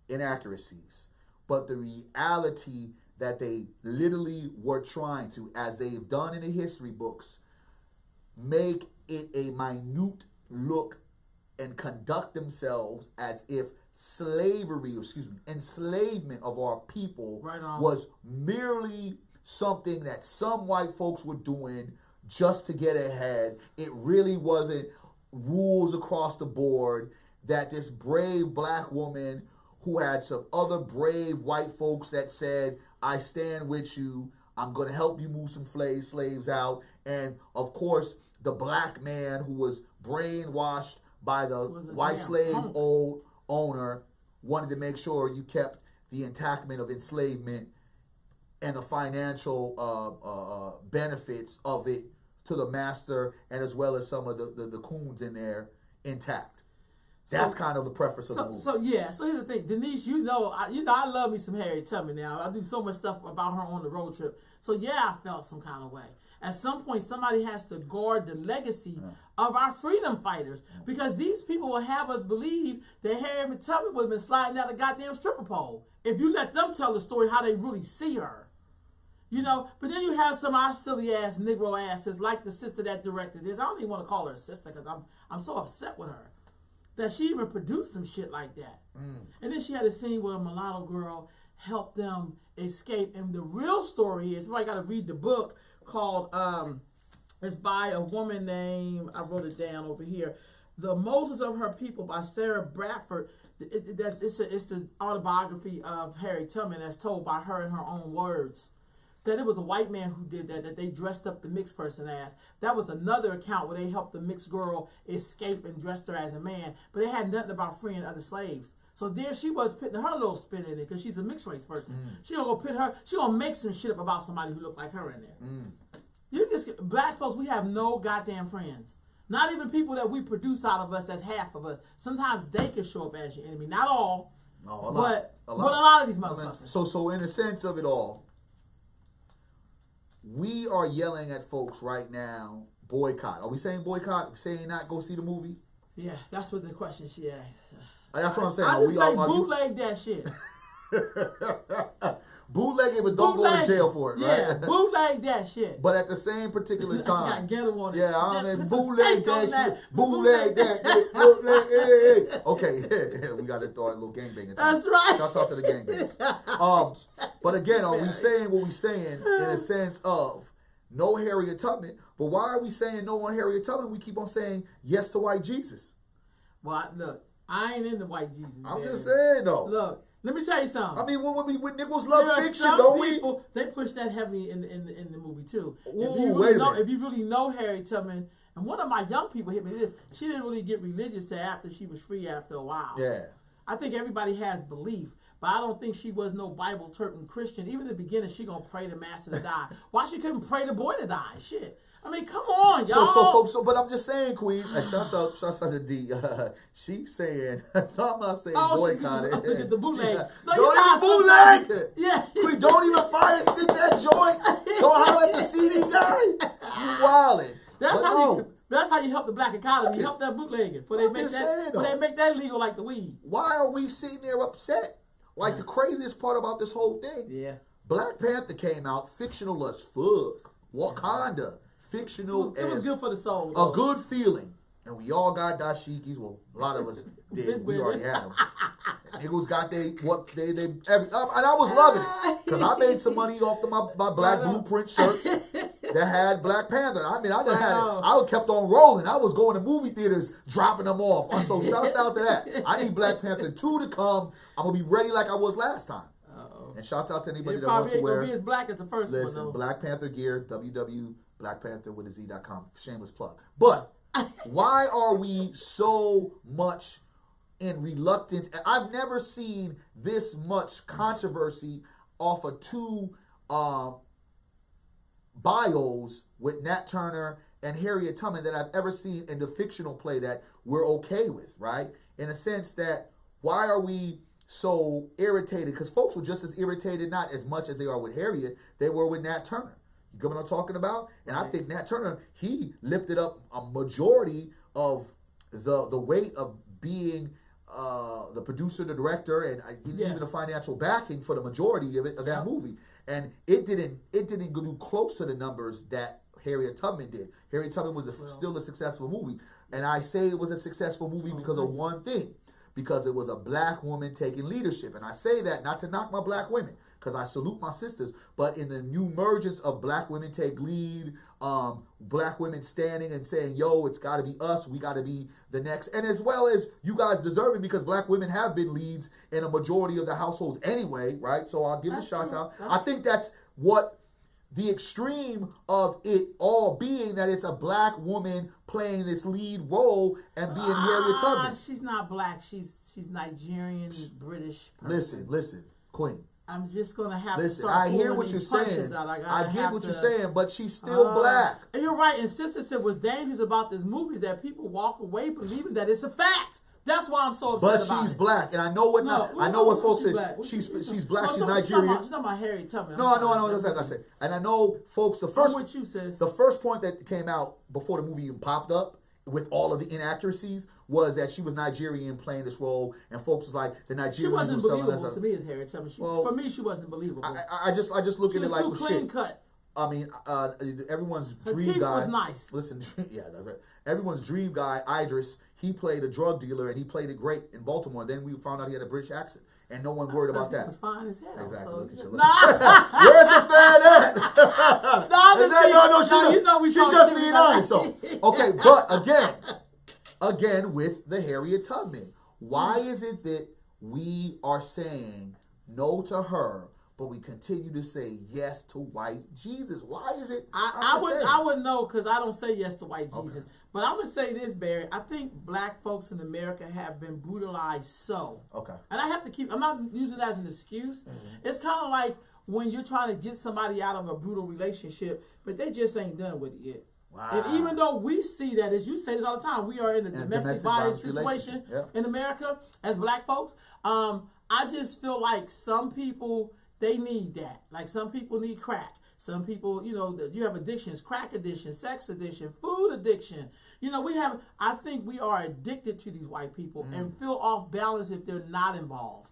inaccuracies, but the reality that they literally were trying to, as they've done in the history books, make it a minute look and conduct themselves as if enslavement of our people was merely something that some white folks were doing just to get ahead. It really wasn't rules across the board, that this brave black woman who had some other brave white folks that said, I stand with you, I'm going to help you move some slaves out. And of course, the black man who was brainwashed by the white slave owner wanted to make sure you kept the enactment of enslavement and the financial benefits of it to the master, and as well as some of the coons in there intact. That's kind of the preface of the movie. So here's the thing, Denise. I love me some Harriet Tubman now. I do so much stuff about her on the road trip. So yeah, I felt some kind of way. At some point, somebody has to guard the legacy of our freedom fighters, because these people will have us believe that Harriet Tubman would have been sliding down a goddamn stripper pole if you let them tell the story how they really see her. But then you have some of our silly ass Negro asses like the sister that directed this. I don't even want to call her a sister because I'm so upset with her that she even produced some shit like that. And then she had a scene where a mulatto girl helped them escape. And the real story is, somebody got to read the book called, it's by a woman named, I wrote it down over here, The Moses of Her People by Sarah Bradford. It's the autobiography of Harriet Tubman as told by her in her own words. That it was a white man who did that they dressed up the mixed person as. That was another account where they helped the mixed girl escape and dressed her as a man. But it had nothing about freeing other slaves. So there she was putting her little spin in it because she's a mixed race person. She gonna make some shit up about somebody who looked like her in there. Black folks, we have no goddamn friends. Not even people that we produce out of us that's half of us. Sometimes they can show up as your enemy. Not all. No, a lot. But a lot of these motherfuckers. So in the sense of it all, we are yelling at folks right now, boycott. Are we saying boycott? Are we saying not go see the movie? Yeah, that's what the question she asked. That's what I'm saying. I just say bootleg that shit. Bootleg it, but don't go to jail for it, right? Yeah, bootleg that shit. But at the same particular time, get them on it. Yeah, I mean, bootleg that shit. Bootleg that. Bootleg. Hey. Okay, we got to throw a little gangbang. That's right. Shouts out to the gangbangers. But again, are we saying what we saying in a sense of no Harriet Tubman? But why are we saying no on Harriet Tubman? We keep on saying yes to white Jesus. Well, look, I ain't into white Jesus. I'm just saying though. Look. Let me tell you something. I mean, when niggas love fiction, don't we? They push that heavily in the movie too. If you really know Harriet Tubman, and one of my young people hit me with this, she didn't really get religious till after she was free after a while. Yeah. I think everybody has belief, but I don't think she was no Bible turping Christian. Even in the beginning, she gonna pray the master to die. Why she couldn't pray the boy to die? Shit. I mean, come on, y'all. But I'm just saying, Queen. Shouts out to D. She's saying, I'm not saying boycott it. Look at the bootleg. No, don't even bootleg it. Yeah. Queen, don't even fire stick that joint. Don't holler at the CD guy. You wildin'. That's how you help the black economy. You help that bootlegging before they make that legal like the weed. Why are we sitting there upset? Like the craziest part about this whole thing. Yeah. Black Panther came out fictional as fuck. Wakanda. Fictional it was good for the soul. A good feeling. And we all got dashikis. Well, a lot of us did. We already had them. Niggas got and I was loving it. Because I made some money off my Black Blueprint shirts that had Black Panther. I mean, I kept on rolling. I was going to movie theaters, dropping them off. So shouts out to that. I need Black Panther 2 to come. I'm going to be ready like I was last time. And shouts out to anybody that wants to wear. It probably ain't going to be as black as the first one, though. Black Panther gear, www.blackpanther with a Z.com. Shameless plug. But why are we so much in reluctance? I've never seen this much controversy off of two bios with Nat Turner and Harriet Tubman that I've ever seen in the fictional play that we're okay with, right? In a sense that why are we so irritated? Because folks were just as irritated, not as much as they are with Harriet, they were with Nat Turner. You get what I'm talking about? And right. I think Nat Turner, he lifted up a majority of the weight of being the producer, the director, and even the financial backing for the majority of that movie. And it didn't do close to the numbers that Harriet Tubman did. Harriet Tubman was still a successful movie. And I say it was a successful movie because of one thing. Because it was a black woman taking leadership. And I say that not to knock my black women, because I salute my sisters, but in the new emergence of black women take lead, black women standing and saying, yo, it's got to be us, we got to be the next. And as well as you guys deserve it, because black women have been leads in a majority of the households anyway, right? So I'll give the shout out. I think that's what the extreme of it all being, that it's a black woman playing this lead role and being Harriet Tubman. She's not black. She's Nigerian, British person. Listen, Queen. I'm just gonna have to start I hear what you're saying. I get what you're saying, but she's still black. And you're right. And Sister said what's dangerous about this movie is that people walk away believing that it's a fact. That's why I'm so upset about it. But she's black, and I know what folks said. She's black. She's Nigerian. She's talking about Harriet Tubman. No, I know. That's what I said. And I know, folks. The first point that came out before the movie even popped up, with all of the inaccuracies, was that she was Nigerian playing this role, and folks was like the Nigerians. She wasn't believable to me as Harriet Tubman. For me, she wasn't believable. I just look at it like, she was too clean cut. I mean, everyone's dream teeth guy was nice. Listen, everyone's dream guy, Idris. He played a drug dealer, and he played it great in Baltimore. Then we found out he had a British accent, and no one worried about that. He was fine as hell. Exactly. So, look at you. Where's the fan at? She's just being honest, though. Okay, but again, with the Harriet Tubman, why is it that we are saying no to her, but we continue to say yes to white Jesus? Why is it? I would know, because I don't say yes to white Jesus. Okay. But I'm going to say this, Barry. I think black folks in America have been brutalized so. Okay. And I have to I'm not using that as an excuse. Mm-hmm. It's kind of like when you're trying to get somebody out of a brutal relationship, but they just ain't done with it yet. Wow. And even though we see that, as you say this all the time, we are in a domestic violence situation in America as black folks. I just feel like some people, they need that. Like some people need crack. Some people, you have addictions, crack addiction, sex addiction, food addiction. I think we are addicted to these white people and feel off balance if they're not involved.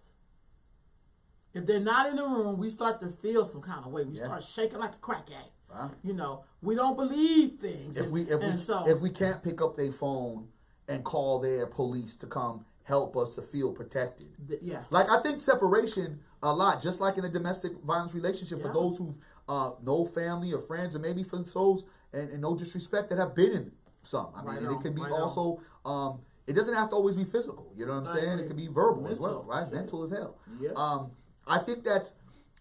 If they're not in the room, we start to feel some kind of way. We start shaking like a crack addict. Wow. We don't believe things. If we can't pick up their phone and call their police to come help us to feel protected. Like, I think separation a lot, just like in a domestic violence relationship, for those who no family or friends, and maybe for those, and no disrespect, that have been in some. I mean, it can be also, it doesn't have to always be physical. You know what I'm saying? It can be verbal as well, right? Mental as hell. Yeah. I think that's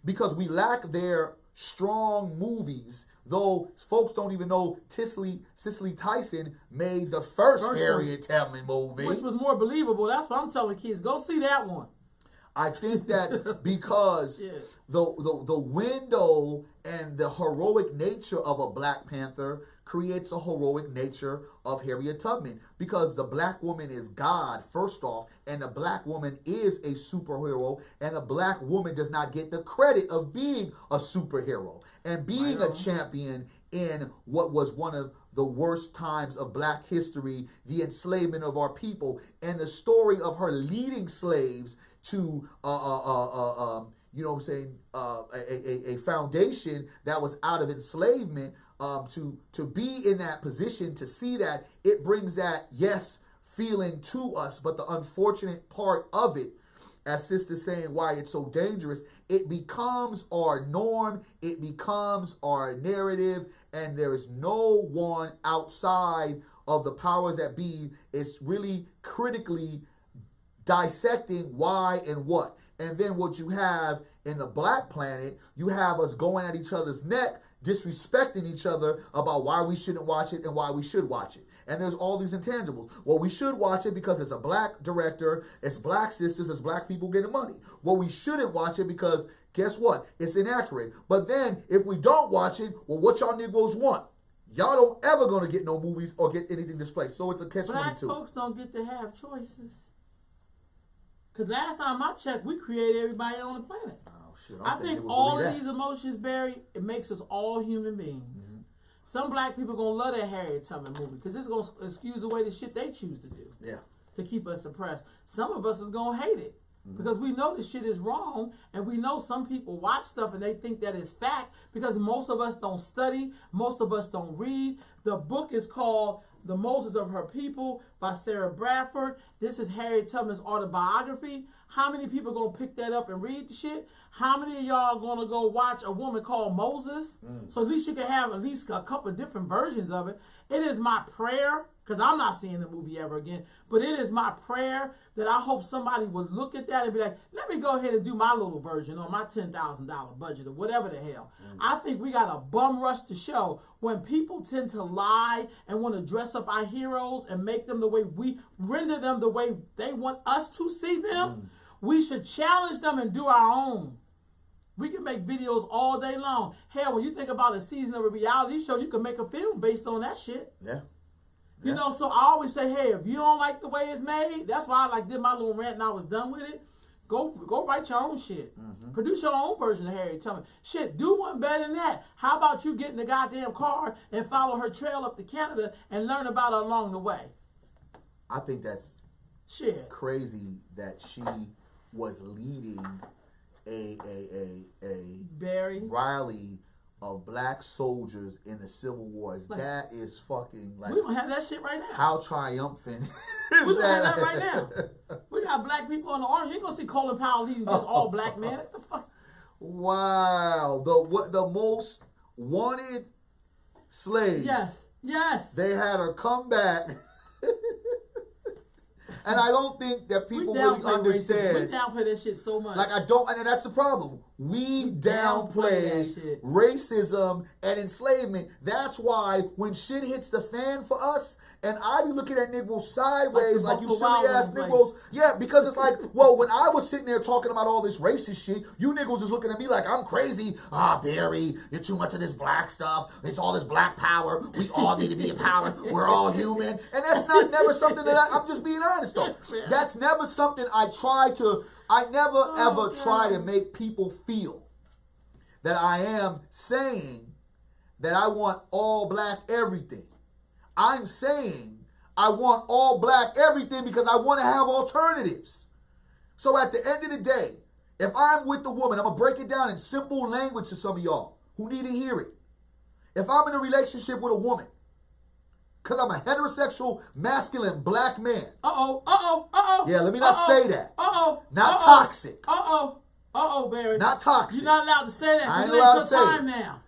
because we lack their strong movies, though folks don't even know Cicely Tyson made the first Harriet Tubman movie, which was more believable. That's what I'm telling kids. Go see that one. I think that because Yeah. the window and the heroic nature of a Black Panther creates a heroic nature of Harriet Tubman, because the black woman is God first off, and the black woman is a superhero, and the black woman does not get the credit of being a superhero and being a champion in what was one of the worst times of black history, the enslavement of our people, and the story of her leading slaves to you know what I'm saying, a foundation that was out of enslavement, to be in that position, to see that, it brings that, yes, feeling to us. But the unfortunate part of it, as Sister's saying, why it's so dangerous, it becomes our norm, it becomes our narrative, and there is no one outside of the powers that be is really critically dissecting why and what. And then what you have in the Black Planet, you have us going at each other's neck, disrespecting each other about why we shouldn't watch it and why we should watch it. And there's all these intangibles. Well, we should watch it because it's a black director, it's black sisters, it's black people getting money. Well, we shouldn't watch it because, guess what? It's inaccurate. But then, if we don't watch it, well, what y'all Negroes want? Y'all don't ever gonna get no movies or get anything displayed. So it's a catch-22. Black folks don't get to have choices. Because last time I checked, we created everybody on the planet. Oh, shit. I think all of these emotions, Barry, it makes us all human beings. Mm-hmm. Some black people going to love that Harriet Tubman movie because it's going to excuse away the shit they choose to do. Yeah. To keep us suppressed. Some of us is going to hate it. Mm-hmm. Because we know this shit is wrong, and we know some people watch stuff and they think that it's fact, because most of us don't study, most of us don't read. The book is called The Moses of Her People by Sarah Bradford. This is Harriet Tubman's autobiography. How many people gonna pick that up and read the shit? How many of y'all gonna go watch a woman called Moses? So at least you can have at least a couple of different versions of it. It is my prayer, because I'm not seeing the movie ever again, but it is my prayer that I hope somebody would look at that and be like, let me go ahead and do my little version on my $10,000 budget or whatever the hell. I think we got a bum rush to show when people tend to lie and want to dress up our heroes and make them the way we render them the way they want us to see them. We should challenge them and do our own. We can make videos all day long. Hell, when you think about a season of a reality show, you can make a film based on that shit. Yeah. You know, so I always say, hey, if you don't like the way it's made, that's why I did my little rant and I was done with it. Go write your own shit. Mm-hmm. Produce your own version of Harriet Tubman. Shit, do one better than that. How about you get in the goddamn car and follow her trail up to Canada and learn about her along the way? I think that's crazy that she was leading a Barry rally of black soldiers in the Civil Wars. Like, that is fucking like, we don't have that shit right now. How triumphant is we don't have that right now. We got black people in the army. You ain't gonna see Colin Powell leading just all black men. What the fuck? Wow, the most wanted slave. Yes. They had her come back. And I don't think that people really understand. We downplay that shit so much. Like, I don't, and that's the problem. We downplay racism and enslavement. That's why when shit hits the fan for us, and I be looking at Negroes sideways like you silly ass Negroes. Yeah, because it's like, well, when I was sitting there talking about all this racist shit, you Negroes is looking at me like I'm crazy. Barry, you're too much of this black stuff. It's all this black power. We all need to be empowered. We're all human. And that's never something that I'm just being honest though. That's never something I never ever try to make people feel that I am saying that I want all black everything. I'm saying I want all black everything because I want to have alternatives. So at the end of the day, if I'm with the woman, I'm going to break it down in simple language to some of y'all who need to hear it. If I'm in a relationship with a woman, because I'm a heterosexual, masculine, black man. Yeah, let me not say that. Not toxic. Barry. Not toxic. You're not allowed to say that. I ain't allowed to say it. Now.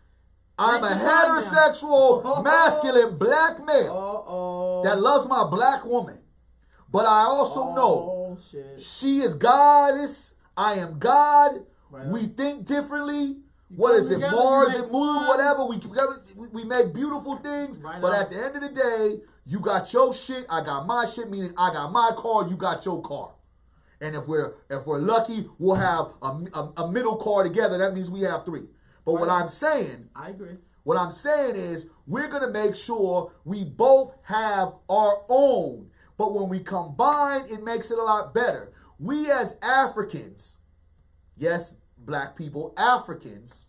I'm a heterosexual, masculine, black male that loves my black woman. But I also know she is goddess. I am God. Right. We think differently. What is it? Mars and moon, whatever. We make beautiful things. Right, but at the end of the day, you got your shit, I got my shit, meaning I got my car, you got your car. And if we're lucky, we'll have a middle car together. That means we have 3. But what I'm saying, I agree. What I'm saying is we're going to make sure we both have our own. But when we combine, it makes it a lot better. We as Africans, yes, black people, Africans,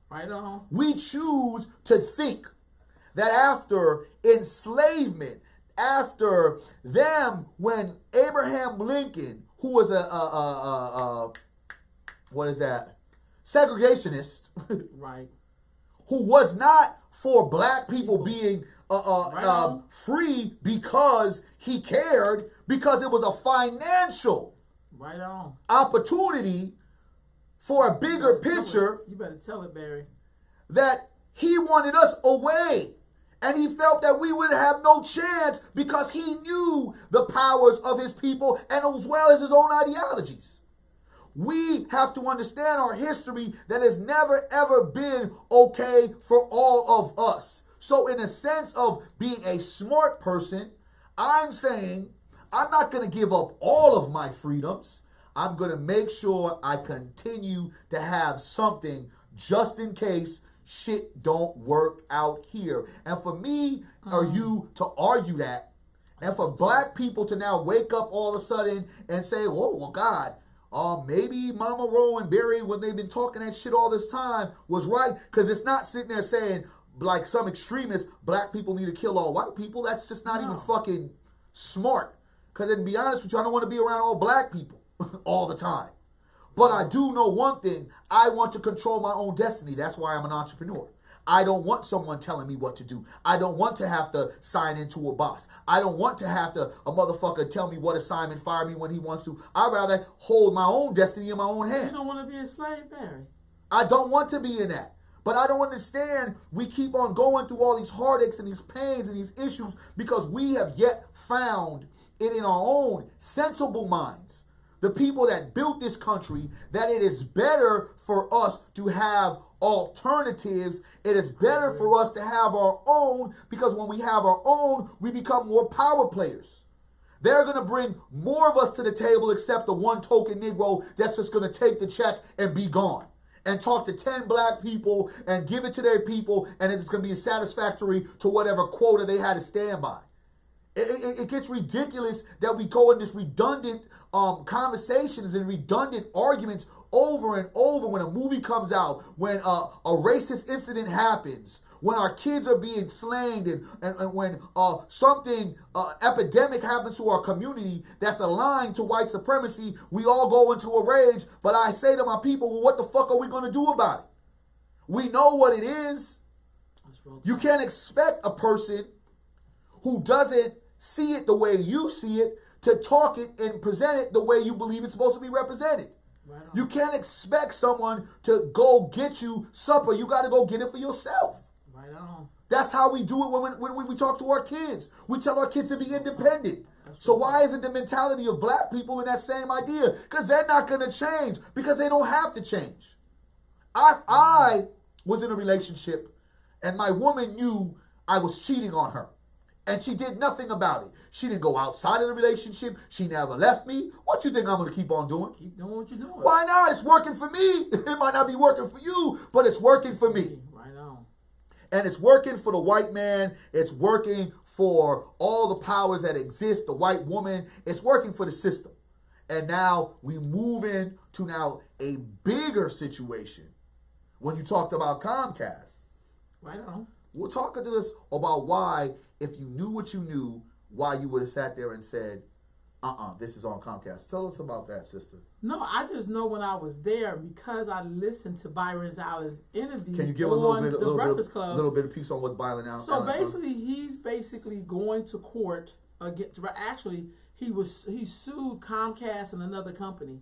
right on. We choose to think that after enslavement, after them, when Abraham Lincoln, who was segregationist, right, who was not for black people being free because he cared, because it was a financial opportunity for a bigger picture. You better tell it, Barry. That he wanted us away. And he felt that we would have no chance because he knew the powers of his people and as well as his own ideologies. We have to understand our history that has never ever been okay for all of us. So in a sense of being a smart person, I'm saying I'm not going to give up all of my freedoms. I'm going to make sure I continue to have something just in case shit don't work out here. And for me or you to argue that, and for black people to now wake up all of a sudden and say, "Whoa, well, God, maybe Mama Ro and Barry, when they've been talking that shit all this time, was right." Because it's not sitting there saying, like some extremists, black people need to kill all white people. That's just not even fucking smart. Because to be honest with you, I don't want to be around all black people all the time. But I do know one thing. I want to control my own destiny. That's why I'm an entrepreneur. I don't want someone telling me what to do. I don't want to have to sign into a boss. I don't want to have a motherfucker tell me what assignment, fire me when he wants to. I'd rather hold my own destiny in my own hand. You don't want to be a slave, Barry. I don't want to be in that. But I don't understand. We keep on going through all these heartaches and these pains and these issues because we have yet found it in our own sensible minds, the people that built this country, that it is better for us to have alternatives. It is better for us to have our own, because when we have our own, we become more power players. They're going to bring more of us to the table except the one token Negro that's just going to take the check and be gone. And talk to 10 black people and give it to their people, and it's going to be satisfactory to whatever quota they had to stand by. It gets ridiculous that we go in this redundant conversations and redundant arguments over and over when a movie comes out, when a racist incident happens, when our kids are being slain, and when something epidemic happens to our community that's aligned to white supremacy. We all go into a rage. But I say to my people, well, what the fuck are we going to do about it? We know what it is. You can't expect a person who doesn't see it the way you see it to talk it and present it the way you believe it's supposed to be represented. Right. You can't expect someone to go get you supper. You got to go get it for yourself. Right on. That's how we do it when we talk to our kids. We tell our kids to be independent. So why isn't the mentality of black people in that same idea? Because they're not going to change, because they don't have to change. I was in a relationship and my woman knew I was cheating on her. And she did nothing about it. She didn't go outside of the relationship. She never left me. What you think I'm going to keep on doing? Keep doing what you're doing. Why not? It's working for me. It might not be working for you, but it's working for me. Right on. And it's working for the white man. It's working for all the powers that exist, the white woman. It's working for the system. And now we move into now a bigger situation. When you talked about Comcast. Right on. We'll talk to us about why, if you knew what you knew, why you would have sat there and said, this is on Comcast. Tell us about that, sister. No, I just know when I was there, because I listened to Byron Allen's interview. Can you give a little bit of piece on what Byron Allen? So basically, he's going to court against. Actually, he sued Comcast and another company,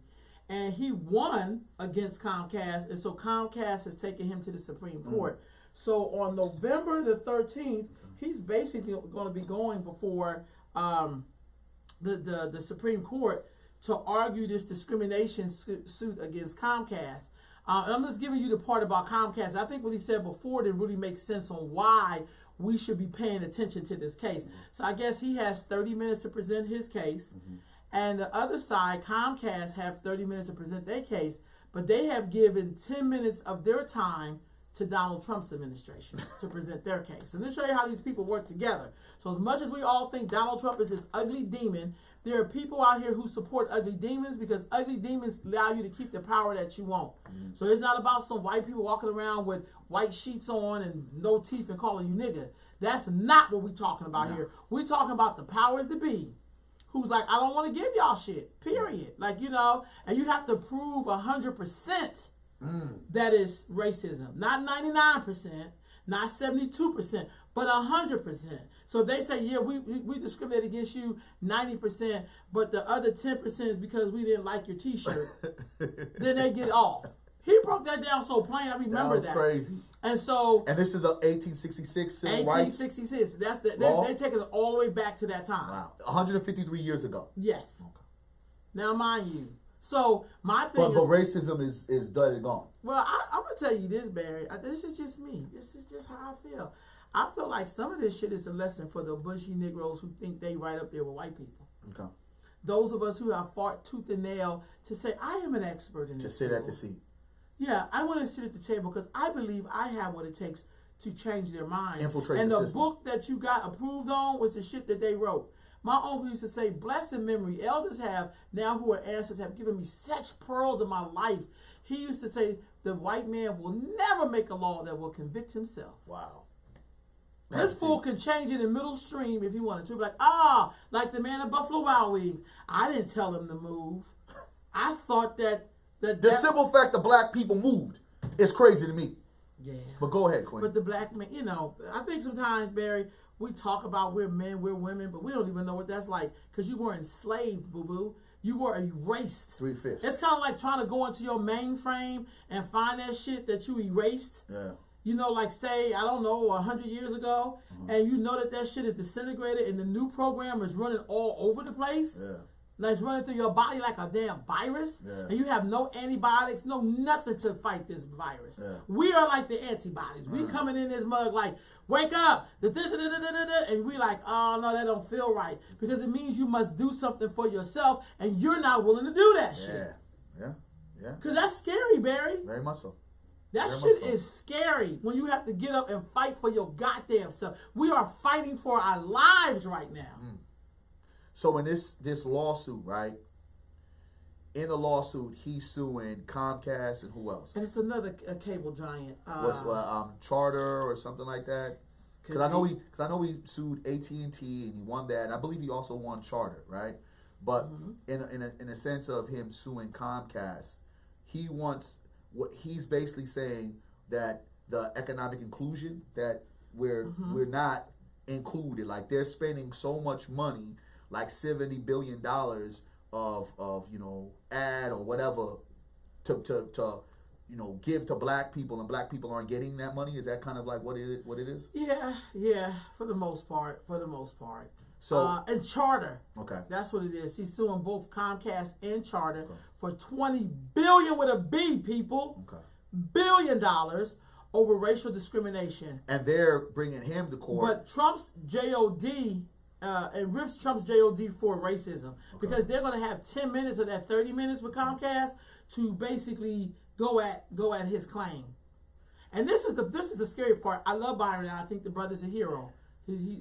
and he won against Comcast, and so Comcast has taken him to the Supreme Court. So on November the 13th, he's basically going to be going before the Supreme Court to argue this discrimination suit against Comcast. And I'm just giving you the part about Comcast. I think what he said before didn't really make sense on why we should be paying attention to this case. So I guess he has 30 minutes to present his case. And the other side, Comcast, have 30 minutes to present their case, but they have given 10 minutes of their time to Donald Trump's administration to present their case. And this show you how these people work together. So as much as we all think Donald Trump is this ugly demon, there are people out here who support ugly demons because ugly demons allow you to keep the power that you want. So it's not about some white people walking around with white sheets on and no teeth and calling you nigga. That's not what we're talking about here. We're talking about the powers that be, who's like, I don't want to give y'all shit, period. Like, you know, and you have to prove 100% that is racism. Not 99%, not 72%, but 100%. So if they say, yeah, we discriminate against you 90%, but the other 10% is because we didn't like your t-shirt, then they get off. He broke that down so plain, I remember that. That was crazy. And so... And this is a 1866 civil rights 1866. That's they're taking it all the way back to that time. Wow. 153 years ago. Yes. Okay. Now, mind you. So, my thing but racism is dead and gone. Well, I'm going to tell you this, Barry. This is just me. This is just how I feel. I feel like some of this shit is a lesson for the bushy Negroes who think they right up there with white people. Okay. Those of us who have fought tooth and nail to say, I am an expert in this. To sit at the seat. Yeah, I want to sit at the table because I believe I have what it takes to change their mind. Infiltrate and the the system. book that you got approved on was the shit that they wrote. My uncle used to say, blessed memory, elders have, now who are ancestors, have given me such pearls in my life. He used to say, the white man will never make a law that will convict himself. Wow. This fool can change it in middle stream if he wanted to. Be like, like the man at Buffalo Wild Wings. I didn't tell him to move. I thought that... The simple fact that black people moved is crazy to me. Yeah. But go ahead, Queen. But the black man, you know, I think sometimes, Barry, we talk about we're men, we're women, but we don't even know what that's like because you were enslaved, boo-boo. You were erased. 3/5. It's kind of like trying to go into your mainframe and find that shit that you erased. Yeah. You know, like say, I don't know, 100 years ago, and you know that shit is disintegrated and the new program is running all over the place. Yeah. Now it's running through your body like a damn virus, and you have no antibiotics, no nothing to fight this virus. Yeah. We are like the antibodies. We coming in this mug like, wake up, and we like, oh no, that don't feel right. Because it means you must do something for yourself, and you're not willing to do that shit. Yeah. Because that's scary, Barry. Very much so. That shit is scary when you have to get up and fight for your goddamn self. We are fighting for our lives right now. So in this lawsuit, right? In the lawsuit, he's suing Comcast and who else? And it's another cable giant. What's Charter or something like that? Because I know he sued AT&T and he won that, and I believe he also won Charter, right? But in a sense of him suing Comcast, he's basically saying that the economic inclusion that we're not included. Like they're spending so much money, like $70 billion of you know ad or whatever to you know give to black people, and black people aren't getting that money. Is that kind of like what it is? Yeah, for the most part. So and Charter. Okay. That's what it is. He's suing both Comcast and Charter for $20 billion with a B, people. Okay. $1 billion over racial discrimination. And they're bringing him to court. But Trump's JOD and rips Trump's JOD for racism because they're going to have 10 minutes of that 30 minutes with Comcast to basically go at his claim. And this is the scary part. I love Byron, and I think the brother's a hero.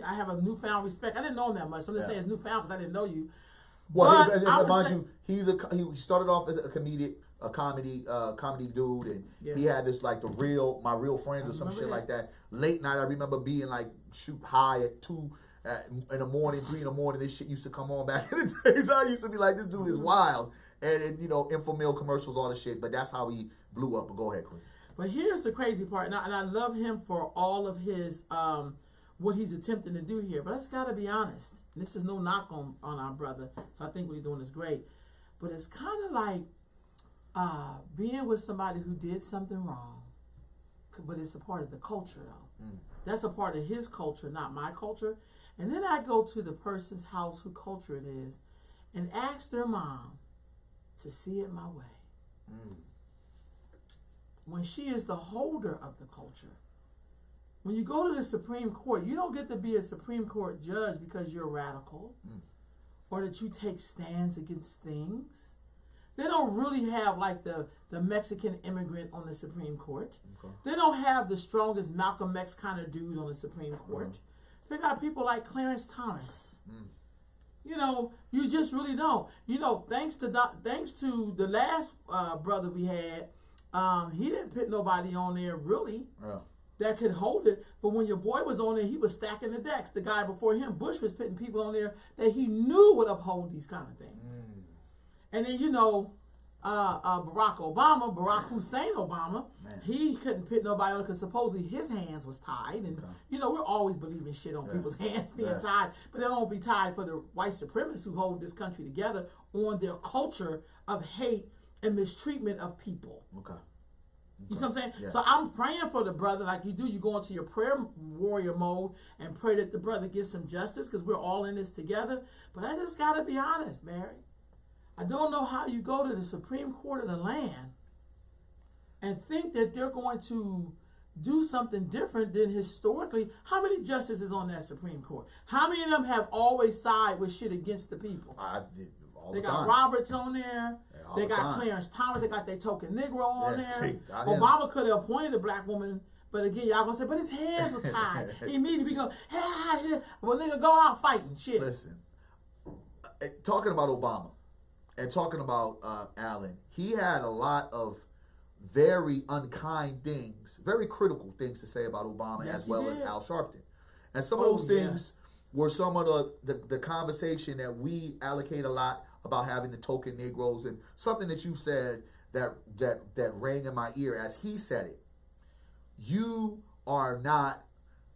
I have a newfound respect. I didn't know him that much. So I'm just saying it's newfound because I didn't know you. Well, mind you, he started off as a comedy dude, and he had this like my real friends or some shit like that. Late night, I remember being like shoot high at 2 in the morning, 3 in the morning. This shit used to come on back in the days. I used to be like, this dude is wild, and you know, Infomil commercials, all the shit. But that's how he blew up. But go ahead, Queen. But here's the crazy part, and I love him for all of his what he's attempting to do here. But let's gotta be honest. This is no knock on our brother. So I think what he's doing is great. But it's kind of like being with somebody who did something wrong. But it's a part of the culture, though. That's a part of his culture, not my culture. And then I go to the person's house who culture it is and ask their mom to see it my way. When she is the holder of the culture. When you go to the Supreme Court, you don't get to be a Supreme Court judge because you're radical or that you take stands against things. They don't really have like the Mexican immigrant on the Supreme Court. Okay. They don't have the strongest Malcolm X kind of dude on the Supreme Court. They got people like Clarence Thomas. You know, you just really don't. You know, thanks to the last brother we had, he didn't put nobody on there really that could hold it. But when your boy was on there, he was stacking the decks. The guy before him, Bush, was putting people on there that he knew would uphold these kind of things. And then, you know, Barack Hussein Obama, he couldn't put nobody on because supposedly his hands was tied. And, you know, we're always believing shit on people's hands being tied. But they don't be tied for the white supremacists who hold this country together on their culture of hate and mistreatment of people. You see what I'm saying? Yeah. So I'm praying for the brother like you do. You go into your prayer warrior mode and pray that the brother gets some justice because we're all in this together. But I just got to be honest, Mary. I don't know how you go to the Supreme Court of the land and think that they're going to do something different than historically. How many justices on that Supreme Court? How many of them have always sided with shit against the people? They got Roberts on there. They got Clarence Thomas. They got their token Negro on there. Obama could have appointed a black woman, but again, y'all gonna say, but his hands was tied. He immediately go, hey, well, nigga, go out fighting shit. Listen, talking about Obama and talking about Allen, he had a lot of very unkind things, very critical things to say about Obama, as well as Al Sharpton. And some of those things were some of the conversation that we allocate a lot about having the token Negroes, and something that you said that rang in my ear as he said it. You are not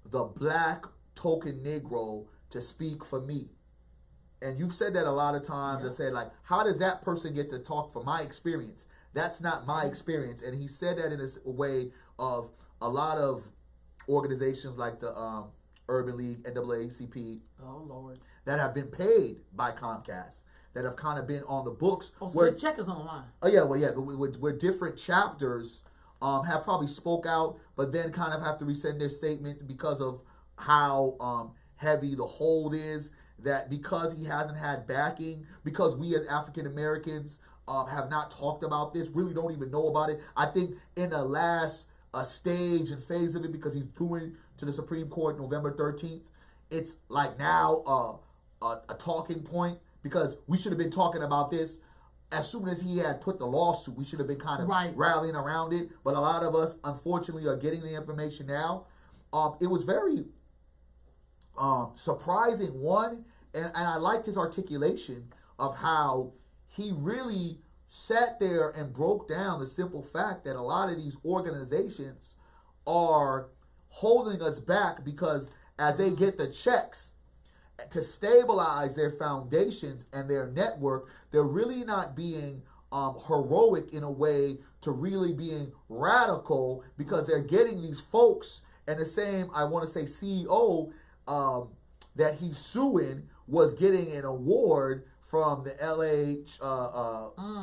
the black token Negro to speak for me. And you've said that a lot of times. I said, like, how does that person get to talk from my experience? That's not my experience. And he said that in a way of a lot of organizations like the Urban League, NAACP, that have been paid by Comcast, that have kind of been on the books. Oh, so the check is on the line. Oh, yeah, well, yeah, where different chapters have probably spoke out, but then kind of have to rescind their statement because of how heavy the hold is, that because he hasn't had backing, because we as African Americans have not talked about this, really don't even know about it. I think in the last stage and phase of it, because he's going to the Supreme Court November 13th, it's like now a talking point, because we should have been talking about this as soon as he had put the lawsuit. We should have been kind of rallying around it, but a lot of us, unfortunately, are getting the information now. It was very surprising, one, and I liked his articulation of how he really sat there and broke down the simple fact that a lot of these organizations are holding us back because as they get the checks to stabilize their foundations and their network, they're really not being heroic in a way to really being radical, because they're getting these folks, and the same, I want to say, CEO that he's suing was getting an award from the LA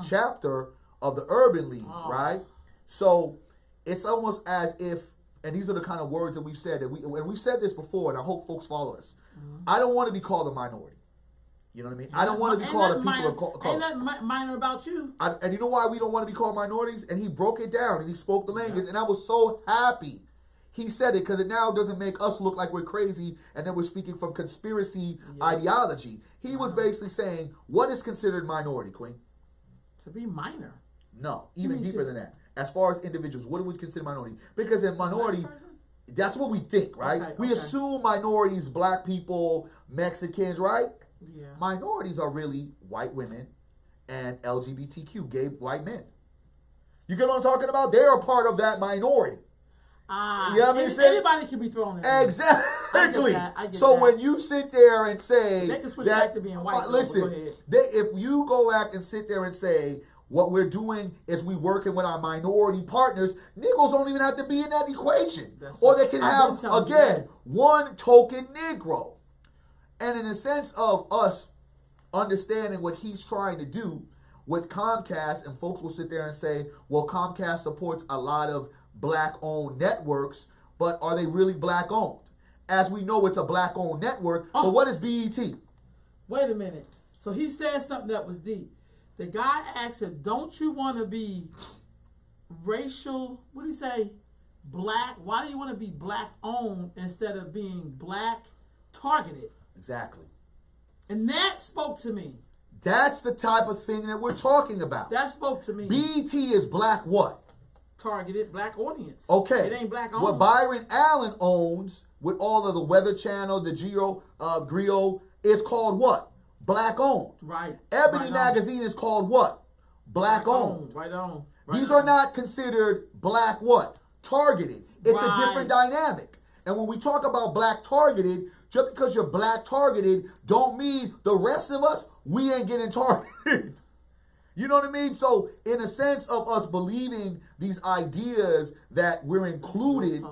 chapter of the Urban League, right? So it's almost as if, and these are the kind of words that we've said, and we've said this before, and I hope folks follow us. I don't want to be called a minority. You know what I mean? I don't want to be called a people of color. Ain't nothing minor about you. And you know why we don't want to be called minorities? And he broke it down, and he spoke the language, and I was so happy he said it, because it now doesn't make us look like we're crazy and then we're speaking from conspiracy ideology. He was basically saying, what is considered minority, Queen? To be minor. No, even deeper than that. As far as individuals, what do we consider minority? Because in minority, that's what we think, right? We assume minorities, black people, Mexicans, right? Yeah. Minorities are really white women and LGBTQ, gay white men. You get what I'm talking about? They're a part of that minority. You know what I mean? Anybody can be thrown in. Exactly. I get so that. when you sit there and say they can switch back to being white. Listen, if you go back and sit there and say what we're doing is we working with our minority partners, Negroes don't even have to be in that equation. Or they can have, again, one token Negro. And in the sense of us understanding what he's trying to do with Comcast, and folks will sit there and say, well, Comcast supports a lot of black-owned networks, but are they really black-owned? As we know, it's a black-owned network, but what is BET? Wait a minute. So he said something that was deep. The guy asked him, "Don't you want to be racial? What did he say? Black? Why do you want to be black owned instead of being black targeted?" Exactly. And that spoke to me. That's the type of thing that we're talking about. That spoke to me. BET is black what? Targeted black audience. Okay. It ain't black owned. What Byron Allen owns with all of the Weather Channel, the Griot, is called what? Black owned. Right. Ebony Right Magazine is called what? Black owned. Right on. These are not considered black what? Targeted. It's a different dynamic. And when we talk about black targeted, just because you're black targeted don't mean the rest of us, we ain't getting targeted. You know what I mean? So in a sense of us believing these ideas that we're included,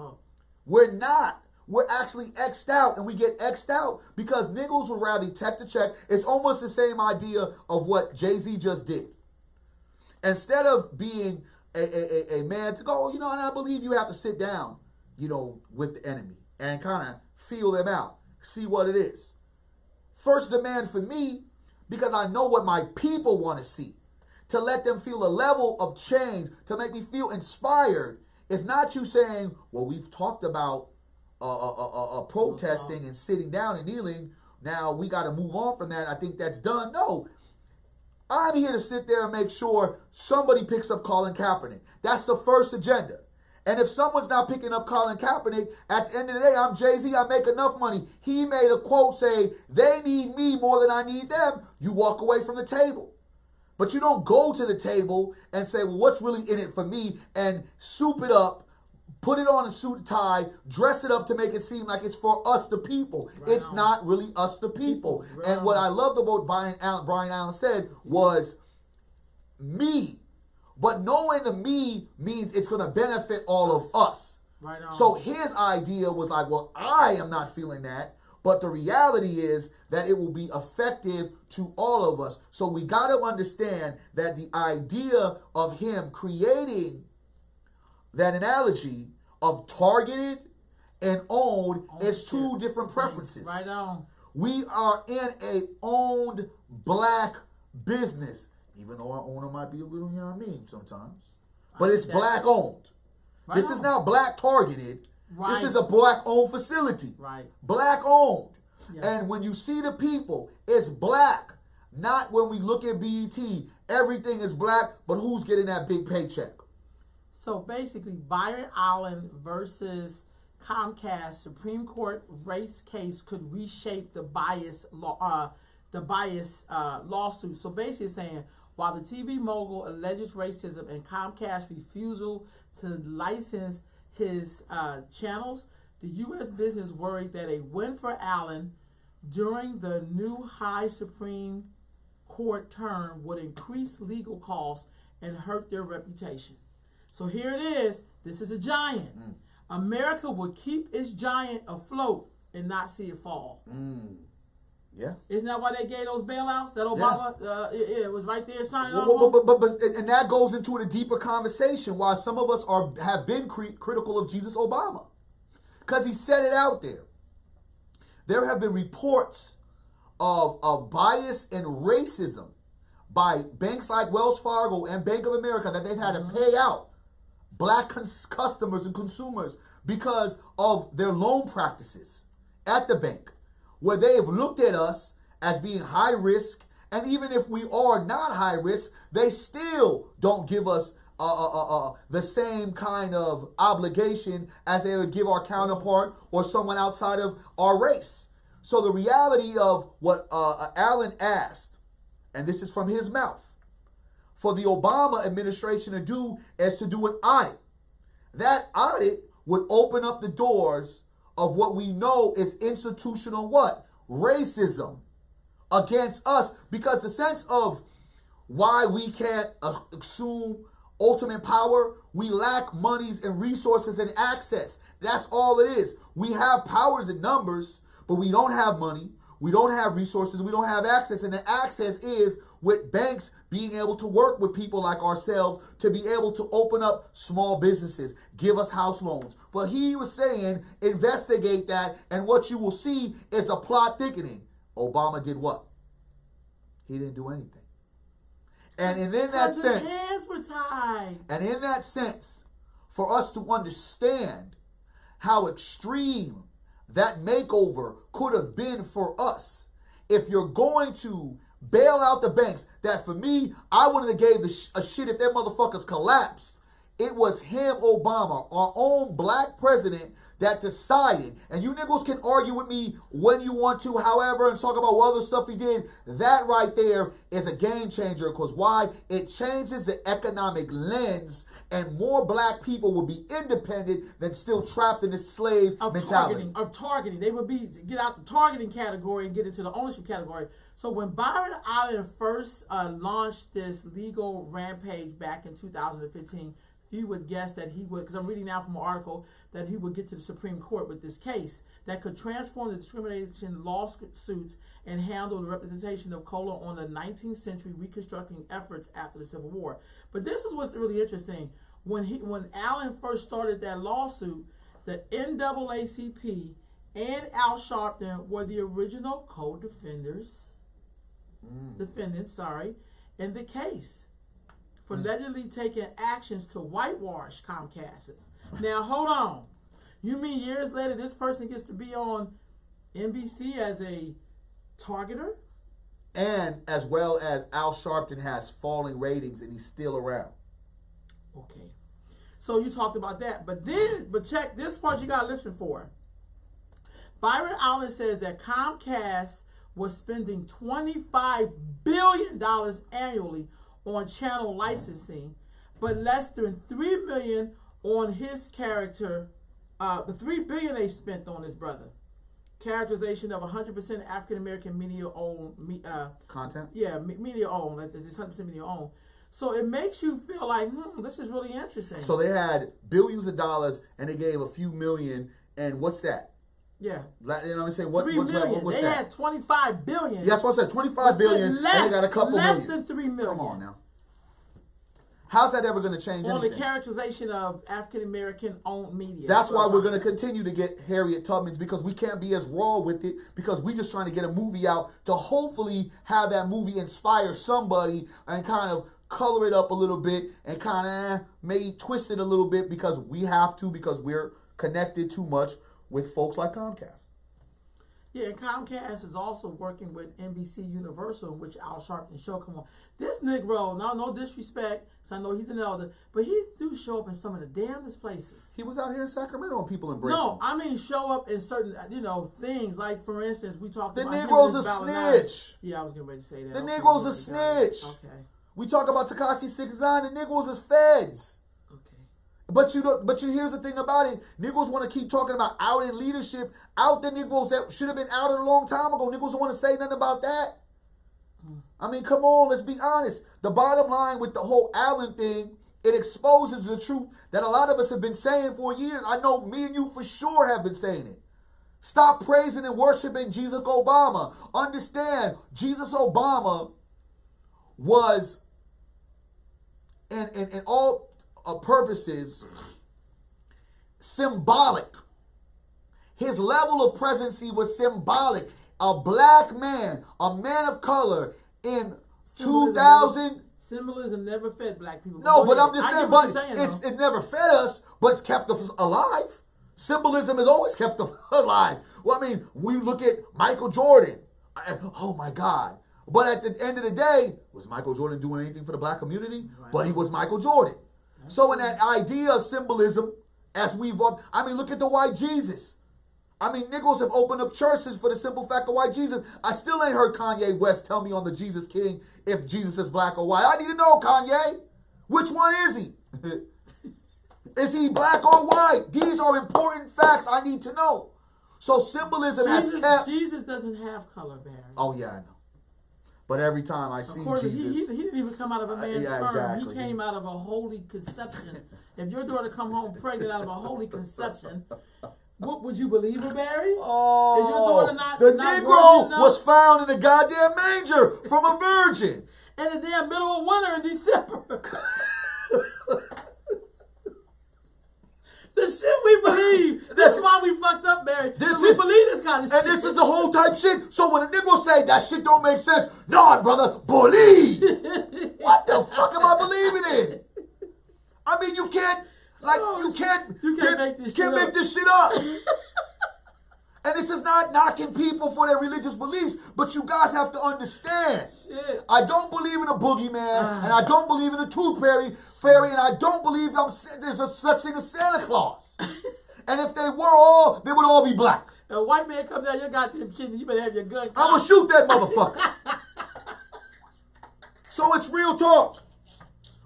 we're not. We're actually X'd out, and we get X'd out because niggas would rather take the check. It's almost the same idea of what Jay-Z just did. Instead of being a man to go, and I believe you have to sit down, with the enemy and kind of feel them out, see what it is. First demand for me, because I know what my people want to see, to let them feel a level of change, to make me feel inspired. It's not you saying, well, we've talked about protesting and sitting down and kneeling. Now we got to move on from that. I think that's done. No, I'm here to sit there and make sure somebody picks up Colin Kaepernick. That's the first agenda. And if someone's not picking up Colin Kaepernick, at the end of the day, I'm Jay-Z, I make enough money. He made a quote say, they need me more than I need them. You walk away from the table. But you don't go to the table and say, well, what's really in it for me? And soup it up, put it on a suit and tie, dress it up to make it seem like it's for us the people. Right. It's not really us the people. Right. And what I loved about Brian Allen said was me. But knowing the me means it's going to benefit all of us. Right on. So his idea was like, well, I am not feeling that. But the reality is that it will be effective to all of us. So we got to understand that the idea of him creating that analogy of targeted and owned is two different preferences. Right on. We are in a owned black business, even though our owner might be a little, sometimes. But it's black owned. Right this is not black targeted. Right. This is a black owned facility. Right. Black owned. Yeah. And when you see the people, it's black. Not when we look at BET, everything is black, but who's getting that big paycheck? So basically, Byron Allen versus Comcast Supreme Court race case could reshape the bias lawsuit. So basically saying, while the TV mogul alleges racism and Comcast's refusal to license his channels, the U.S. business worried that a win for Allen during the new high Supreme Court term would increase legal costs and hurt their reputation. So here it is. This is a giant. America will keep its giant afloat and not see it fall. Yeah. Isn't that why they gave those bailouts? That Obama, it was right there signing off. But and that goes into a deeper conversation why some of us have been critical of Jesus Obama. Because he said it out there. There have been reports of bias and racism by banks like Wells Fargo and Bank of America that they've had to pay out black customers and consumers because of their loan practices at the bank, where they have looked at us as being high risk, and even if we are not high risk, they still don't give us the same kind of obligation as they would give our counterpart or someone outside of our race. So the reality of what Allen asked, and this is from his mouth, for the Obama administration to do is to do an audit. That audit would open up the doors of what we know is institutional what? Racism against us, because the sense of why we can't assume ultimate power, we lack monies and resources and access. That's all it is. We have powers and numbers, but we don't have money. We don't have resources. We don't have access. And the access is with banks being able to work with people like ourselves to be able to open up small businesses, give us house loans. But he was saying, investigate that. And what you will see is a plot thickening. Obama did what? He didn't do anything. And in that Because his sense, hands were tied. and in that sense, for us to understand how extreme that makeover could have been for us, if you're going to bail out the banks, that for me, I wouldn't have gave a shit if them motherfuckers collapsed. It was him, Obama, our own black president, that decided, and you niggas can argue with me when you want to, however, and talk about what other stuff he did. That right there is a game changer, because why? It changes the economic lens, and more black people will be independent than still trapped in this slave mentality. Targeting. They would get out the targeting category and get into the ownership category. So when Byron Allen first launched this legal rampage back in 2015, few would guess that he would, because I'm reading now from an article, that he would get to the Supreme Court with this case that could transform the discrimination lawsuits and handle the representation of color on the 19th century reconstructing efforts after the Civil War. But this is what's really interesting. When Allen first started that lawsuit, the NAACP and Al Sharpton were the original co-defendants, in the case for allegedly taking actions to whitewash Comcast. Now, hold on. You mean years later this person gets to be on NBC as a targeter? And as well as Al Sharpton has falling ratings and he's still around. Okay. So you talked about that. But check this part you got to listen for. Byron Allen says that Comcast was spending $25 billion annually on channel licensing, but less than $3 million on his character. The $3 billion they spent on his brother. Characterization of 100% African American media owned Content. Yeah, media owned. It's 100% media owned. So it makes you feel like, this is really interesting. So they had billions of dollars and they gave a few million. And what's that? Yeah. You know what I'm saying? What's they that? had $25 billion. Yes, what's that? $25 billion. And they got a couple million. Less than $3 million. Come on now. How's that ever going to change anything? On the characterization of African American owned media. That's why we're going to continue to get Harriet Tubmans, because we can't be as raw with it, because we're just trying to get a movie out to hopefully have that movie inspire somebody and kind of color it up a little bit and kind of maybe twist it a little bit, because we have to, because we're connected too much with folks like Comcast. Yeah, and Comcast is also working with NBC Universal, which Al Sharpton show come on. This Negro, no disrespect, because I know he's an elder, but he do show up in some of the damnedest places. He was out here in Sacramento and people embraced him. No, I mean show up in certain, things. Like, for instance, we talked the about... The Negro's a snitch. Yeah, I was getting ready to say that. The Negro's a snitch. Okay. We talk about Tekashi 6ix9ine, the Negro's is feds. But here's the thing about it. Negroes want to keep talking about out in leadership, out the Negroes that should have been out a long time ago. Negroes don't want to say nothing about that. I mean, come on, let's be honest. The bottom line with the whole Allen thing, it exposes the truth that a lot of us have been saying for years. I know me and you for sure have been saying it. Stop praising and worshiping Jesus Obama. Understand, Jesus Obama was, in all purposes, symbolic. His level of presidency was symbolic. A black man, a man of color in 2000. Symbolism never fed black people. No, but I'm just saying, it never fed us, but it's kept us alive. Symbolism has always kept us alive. Well, I mean, we look at Michael Jordan. Oh my God. But at the end of the day, was Michael Jordan doing anything for the black community? Right. But he was Michael Jordan. So in that idea of symbolism, as look at the white Jesus. I mean, niggas have opened up churches for the simple fact of white Jesus. I still ain't heard Kanye West tell me on the Jesus King if Jesus is black or white. I need to know, Kanye. Which one is he? Is he black or white? These are important facts I need to know. So symbolism has kept... Jesus doesn't have color, Barry. Oh, yeah, I know. But every time I see Jesus... He didn't even come out of a man's sperm. Exactly. He came out of a holy conception. If your daughter come home pregnant out of a holy conception, what would you believe her, Barry? Oh, is your daughter not Negro was found in a goddamn manger from a virgin. In the damn middle of winter in December. The the shit we believe. That's why we fucked up, Barry. We believe this kind of shit. And this is the whole type shit. So when a nigga say that shit don't make sense, nah, brother, believe. What the fuck am I believing in? I mean, you can't make this shit up. And this is not knocking people for their religious beliefs, but you guys have to understand. Shit. I don't believe in a boogeyman, and I don't believe in a tooth fairy, and I don't believe there's a such thing as Santa Claus. And if they would all be black. A white man comes down your goddamn shit, and you better have your gun. I'm gonna shoot that motherfucker. So it's real talk.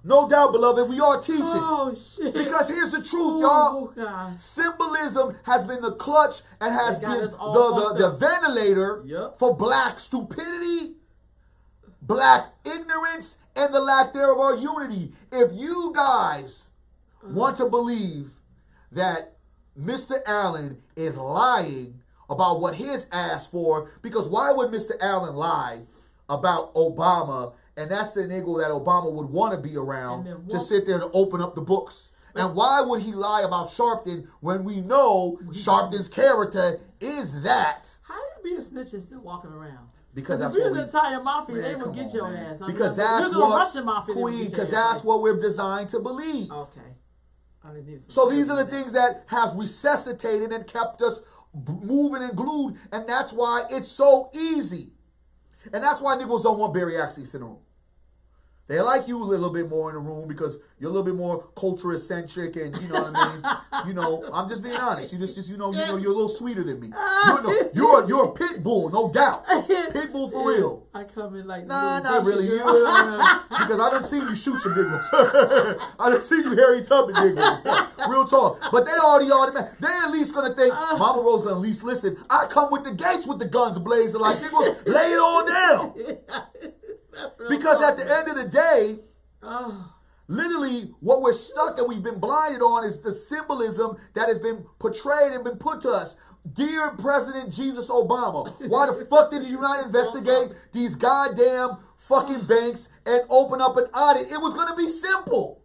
No doubt, beloved, we are teaching. Oh, shit. Because here's the truth, y'all. God. Symbolism has been the clutch and has been the ventilator for black stupidity, black ignorance, and the lack thereof our unity. If you guys want to believe that Mr. Allen is lying about what his ass for, because why would Mr. Allen lie about Obama? And that's the nigga that Obama would want to be around to sit there and open up the books. And why would he lie about Sharpton when we know Sharpton's character is that? How do you be a snitch and still walking around? Because that's what what the entire mafia, they would get your ass. Because that's what, Queen, because that's what we're designed to believe. Okay. So these are the things that have resuscitated and kept us moving and glued. And that's why it's so easy. And that's why niggas don't want Barry Axis in the room. They like you a little bit more in the room because you're a little bit more culture eccentric, and you know what I mean. You know, I'm just being honest. You're a little sweeter than me. You're a pit bull, no doubt. Pit bull for real. I come in like not really. Because I done seen you shoot some niggas. I done seen you Harry Tubman niggas. Real talk. But they at least gonna think Mama Rose gonna at least listen. I come with the gates with the guns blazing like niggas. Lay it all down. Because at the end of the day, literally what we're stuck and we've been blinded on is the symbolism that has been portrayed and been put to us. Dear President Jesus Obama, why the fuck did you not investigate these goddamn fucking banks and open up an audit? It was going to be simple.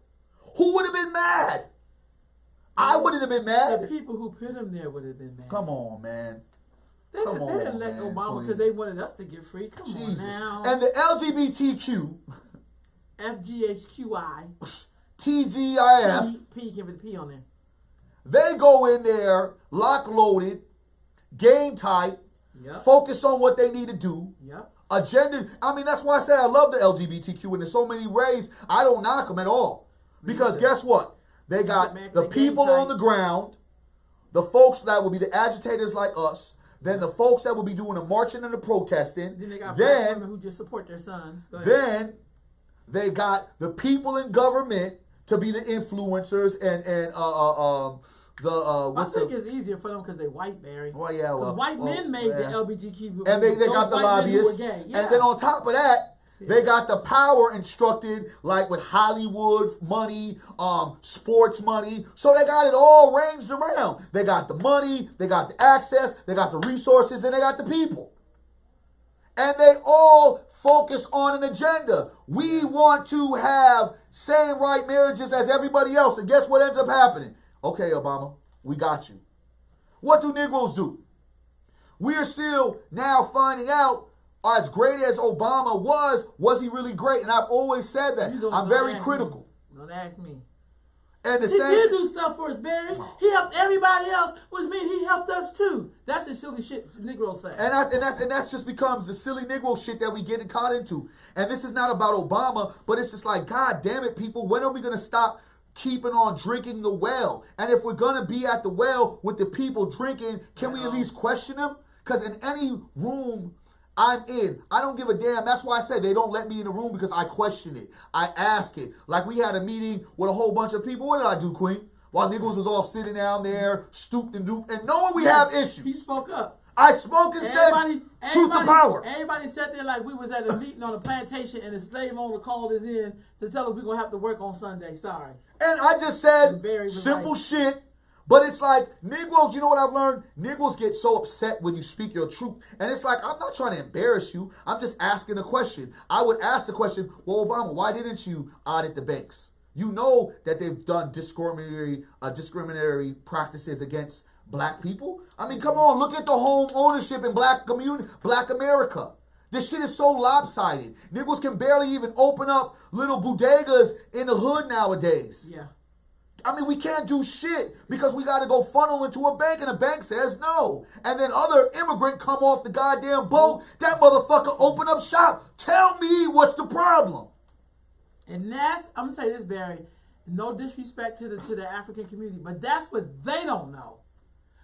Who would have been mad? I wouldn't have been mad. The people who put him there would have been mad. Come on, man. They didn't elect Obama because they wanted us to get free. Come on now. And the LGBTQ, FGHQI, TGIF, P give it a P on there. They go in there, lock loaded, game tight, focus on what they need to do. Agenda. I mean, that's why I say I love the LGBTQ, and in so many ways, I don't knock them at all. Because guess what? They got the people on the ground, the folks that will be the agitators like us, then the folks that will be doing the marching and the protesting. Then they got black women who just support their sons. Then they got the people in government to be the influencers and I think it's easier for them because they white, Barry. Well, yeah, because white men made the LGBTQ. And they got the lobbyists. And then on top of that, they got the power instructed, like with Hollywood money, sports money. So they got it all ranged around. They got the money, they got the access, they got the resources, and they got the people. And they all focus on an agenda. We want to have same right marriages as everybody else. And guess what ends up happening? Okay, Obama, we got you. What do Negroes do? We're still now finding out, as great as Obama was he really great? And I've always said that. I'm very critical. Don't ask me. And he did do stuff for us, Barry. He helped everybody else, which means he helped us too. That's the silly shit Negroes say. And that's just becomes the silly Negro shit that we get caught into. And this is not about Obama, but it's just like, God damn it, people, when are we gonna stop keeping on drinking the well? And if we're gonna be at the well with the people drinking, can we at least question them? Because in any room I'm in, I don't give a damn. That's why I said they don't let me in the room, because I question it. I ask it. Like we had a meeting with a whole bunch of people. What did I do, Queen? While niggas was all sitting down there, stooped and duped, and knowing we have issues. He spoke up. I spoke and said, truth to power. Everybody sat there like we was at a meeting on a plantation and the slave owner called us in to tell us we're going to have to work on Sunday. Sorry. And I just said simple shit. But it's like, Negroes, you know what I've learned? Negroes get so upset when you speak your truth. And it's like, I'm not trying to embarrass you. I'm just asking a question. I would ask the question, well, Obama, why didn't you audit the banks? You know that they've done discriminatory practices against black people. I mean, come on, look at the home ownership in black America. This shit is so lopsided. Niggas can barely even open up little bodegas in the hood nowadays. Yeah. I mean, we can't do shit because we got to go funnel into a bank and the bank says no. And then other immigrant come off the goddamn boat. That motherfucker open up shop. Tell me what's the problem. And that's, I'm going to say this, Barry, no disrespect to the African community, but that's what they don't know.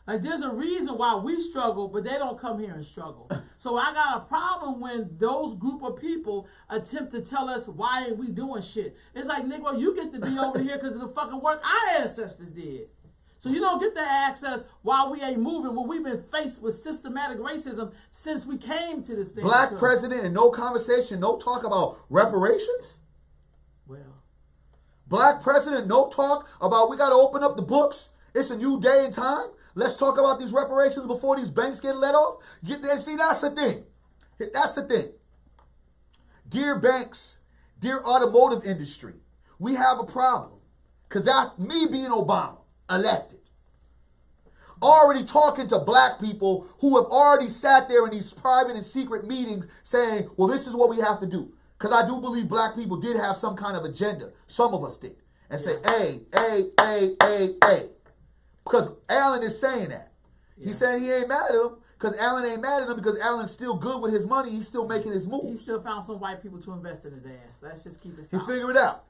Like, there's a reason why we struggle, but they don't come here and struggle. So I got a problem when those group of people attempt to tell us why ain't we doing shit. It's like, nigga, you get to be over here because of the fucking work our ancestors did. So you don't get the access why we ain't moving when we've been faced with systematic racism since we came to this thing. Black president and no conversation, no talk about reparations? Well. Black president, no talk about we got to open up the books. It's a new day and time. Let's talk about these reparations before these banks get let off. Get there. See, that's the thing. That's the thing. Dear banks, dear automotive industry, we have a problem. Because that's me being Obama, elected. Already talking to black people who have already sat there in these private and secret meetings saying, well, this is what we have to do. Because I do believe black people did have some kind of agenda. Some of us did. And say, hey. Because Alan is saying that. Yeah. He's saying he ain't mad at him because Alan ain't mad at him because Alan's still good with his money. He's still making his moves. He still found some white people to invest in his ass. Let's just keep it solid. He figured it out.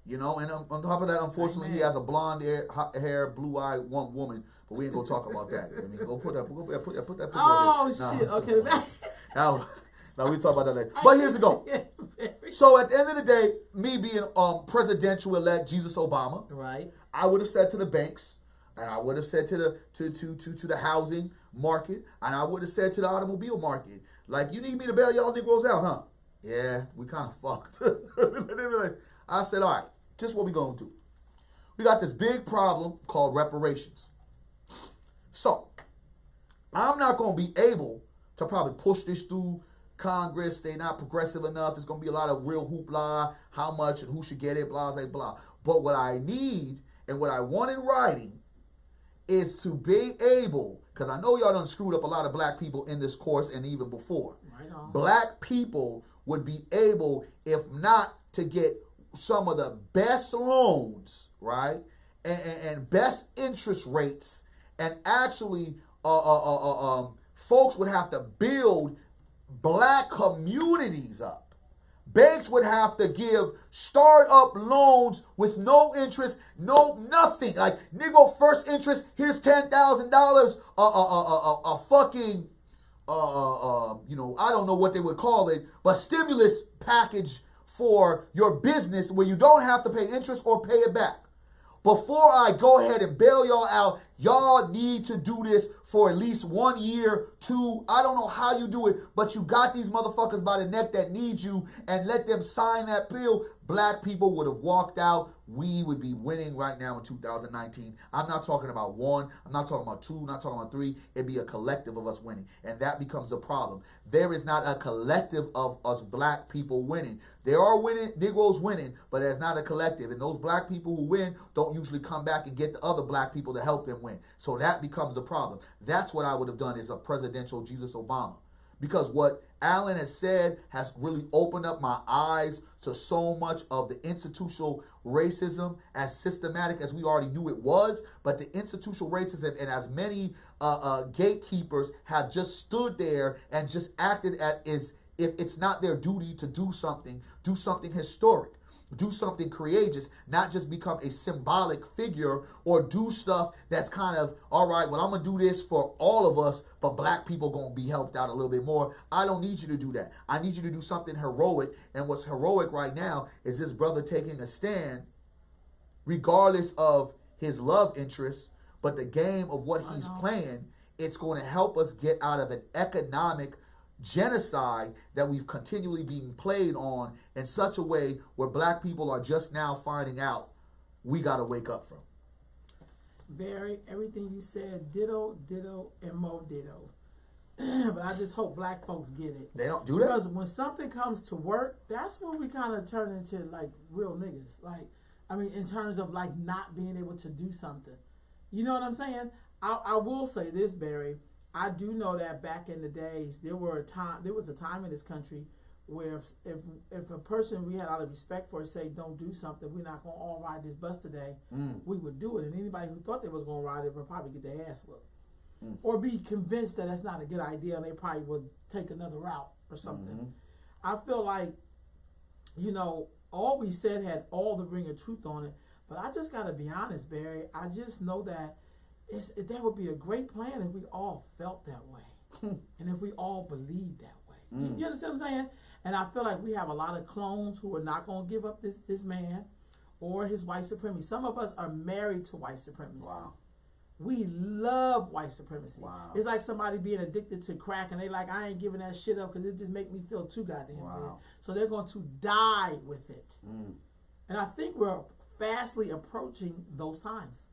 You know, and on top of that, unfortunately, he has a blonde hair, blue-eyed woman. But we ain't going to talk about that. I mean, go put that picture. Oh, shit. Okay. Now we talk about that later. But here's the go. So at the end of the day, me being presidential-elect Jesus Obama, right? I would have said to the banks, and I would have said to the housing market, and I would have said to the automobile market, like, you need me to bail y'all Negroes out, huh? Yeah, we kind of fucked. I said, all right, just what we gonna do. We got this big problem called reparations. So, I'm not gonna be able to probably push this through Congress. They're not progressive enough. There's gonna be a lot of real hoopla, how much and who should get it, blah, blah, blah. But what I need and what I want in writing is to be able, because I know y'all done screwed up a lot of black people in this course and even before. Right on. Black people would be able, if not to get some of the best loans, right, and best interest rates, and actually folks would have to build black communities up. Banks would have to give start-up loans with no interest, no nothing. Like, nigga, first interest, here's $10,000, a fucking, I don't know what they would call it, but stimulus package for your business where you don't have to pay interest or pay it back. Before I go ahead and bail y'all out, y'all need to do this for at least 1 year, 2. I don't know how you do it, but you got these motherfuckers by the neck that need you, and let them sign that bill. Black people would have walked out. We would be winning right now in 2019. I'm not talking about 1. I'm not talking about 2. I'm not talking about 3. It'd be a collective of us winning, and that becomes a problem. There is not a collective of us black people winning. There are Negroes winning, but there's not a collective. And those black people who win don't usually come back and get the other black people to help them win. So that becomes a problem. That's what I would have done as a presidential Jesus Obama. Because what Alan has said has really opened up my eyes to so much of the institutional racism, as systematic as we already knew it was. But the institutional racism and as many gatekeepers have just stood there and just acted as if it's not their duty to do something historic, do something courageous, not just become a symbolic figure or do stuff that's kind of, all right, well, I'm going to do this for all of us, but black people going to be helped out a little bit more. I don't need you to do that. I need you to do something heroic. And what's heroic right now is this brother taking a stand, regardless of his love interest, but the game of what he's playing. It's going to help us get out of an economic genocide that we've continually been played on in such a way where black people are just now finding out we got to wake up from. Barry, everything you said, ditto, and more ditto. But I just hope black folks get it. They don't do that? Because when something comes to work, that's when we kind of turn into like real niggas. Like, I mean, in terms of like not being able to do something. You know what I'm saying? I will say this, Barry. I do know that back in the days, there was a time in this country where if a person we had a lot of respect for say don't do something, we're not gonna all ride this bus today, we would do it. And anybody who thought they was gonna ride it would probably get their ass whooped. Or be convinced that that's not a good idea and they probably would take another route or something. I feel like, you know, all we said had all the ring of truth on it, but I just gotta be honest, Barry. I just know that that would be a great plan if we all felt that way and if we all believed that way. You understand what I'm saying? And I feel like we have a lot of clones who are not going to give up this man or his white supremacy. Some of us are married to white supremacy. Wow. We love white supremacy. Wow. It's like somebody being addicted to crack and they like, I ain't giving that shit up because it just make me feel too goddamn good. So they're going to die with it. And I think we're fastly approaching those times.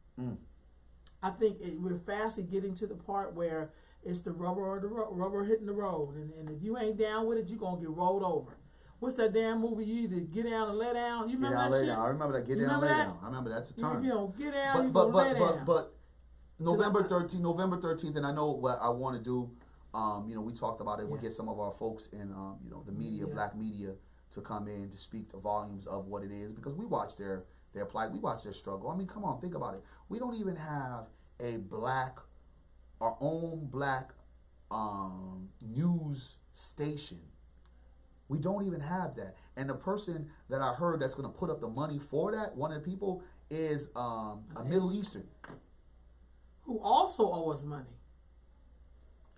I think we're fastly getting to the part where it's the rubber hitting the road, and if you ain't down with it, you're gonna get rolled over. What's that damn movie? You either get down or lay down. You remember that shit? I remember that. Get down, lay down. I remember that's the term. If you don't get down, you gonna lay down. But November 13th, and I know what I want to do. You know, we talked about it. We'll get some of our folks in, you know, the media, black media, to come in to speak the volumes of what it is, because we watch their plight, we watch their struggle. I mean, come on, think about it. We don't even have our own black news station. We don't even have that. And the person that I heard that's going to put up the money for that, one of the people, is a Middle Eastern. Who also owe us money.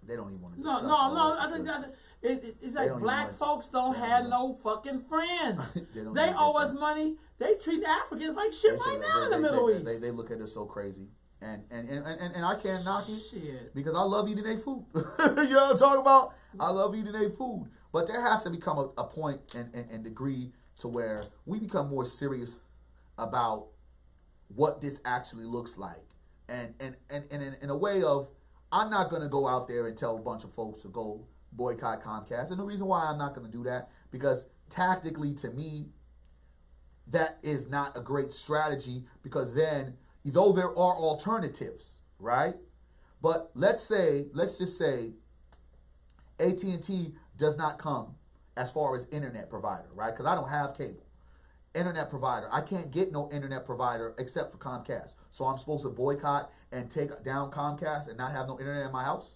They don't even want to discuss No. I think that it's like black folks don't have no fucking friends. They owe us money. They treat Africans like shit right now in the Middle East. They look at us so crazy. And I can't knock it shit, because I love eating their food. You know what I'm talking about? I love eating their food. But there has to become a point and degree to where we become more serious about what this actually looks like. And in a way of, I'm not going to go out there and tell a bunch of folks to go boycott Comcast. And the reason why I'm not going to do that, because tactically to me, that is not a great strategy, because then, though there are alternatives, right? But let's just say AT&T does not come as far as internet provider, right? Because I don't have cable. Internet provider. I can't get no internet provider except for Comcast. So I'm supposed to boycott and take down Comcast and not have no internet in my house?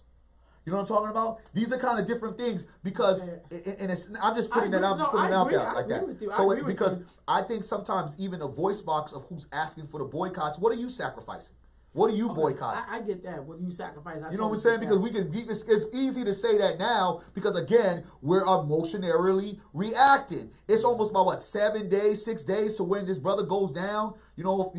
You know what I'm talking about? These are kind of different things, because I'm just putting that out, out there like that. So because I think sometimes even a voice box of who's asking for the boycotts, what are you sacrificing? What are you boycotting? I get that. What do you sacrifice? You know what I'm saying? Because it's easy to say that now, because again, we're emotionally reacting. It's almost about 6 days to when this brother goes down. You know,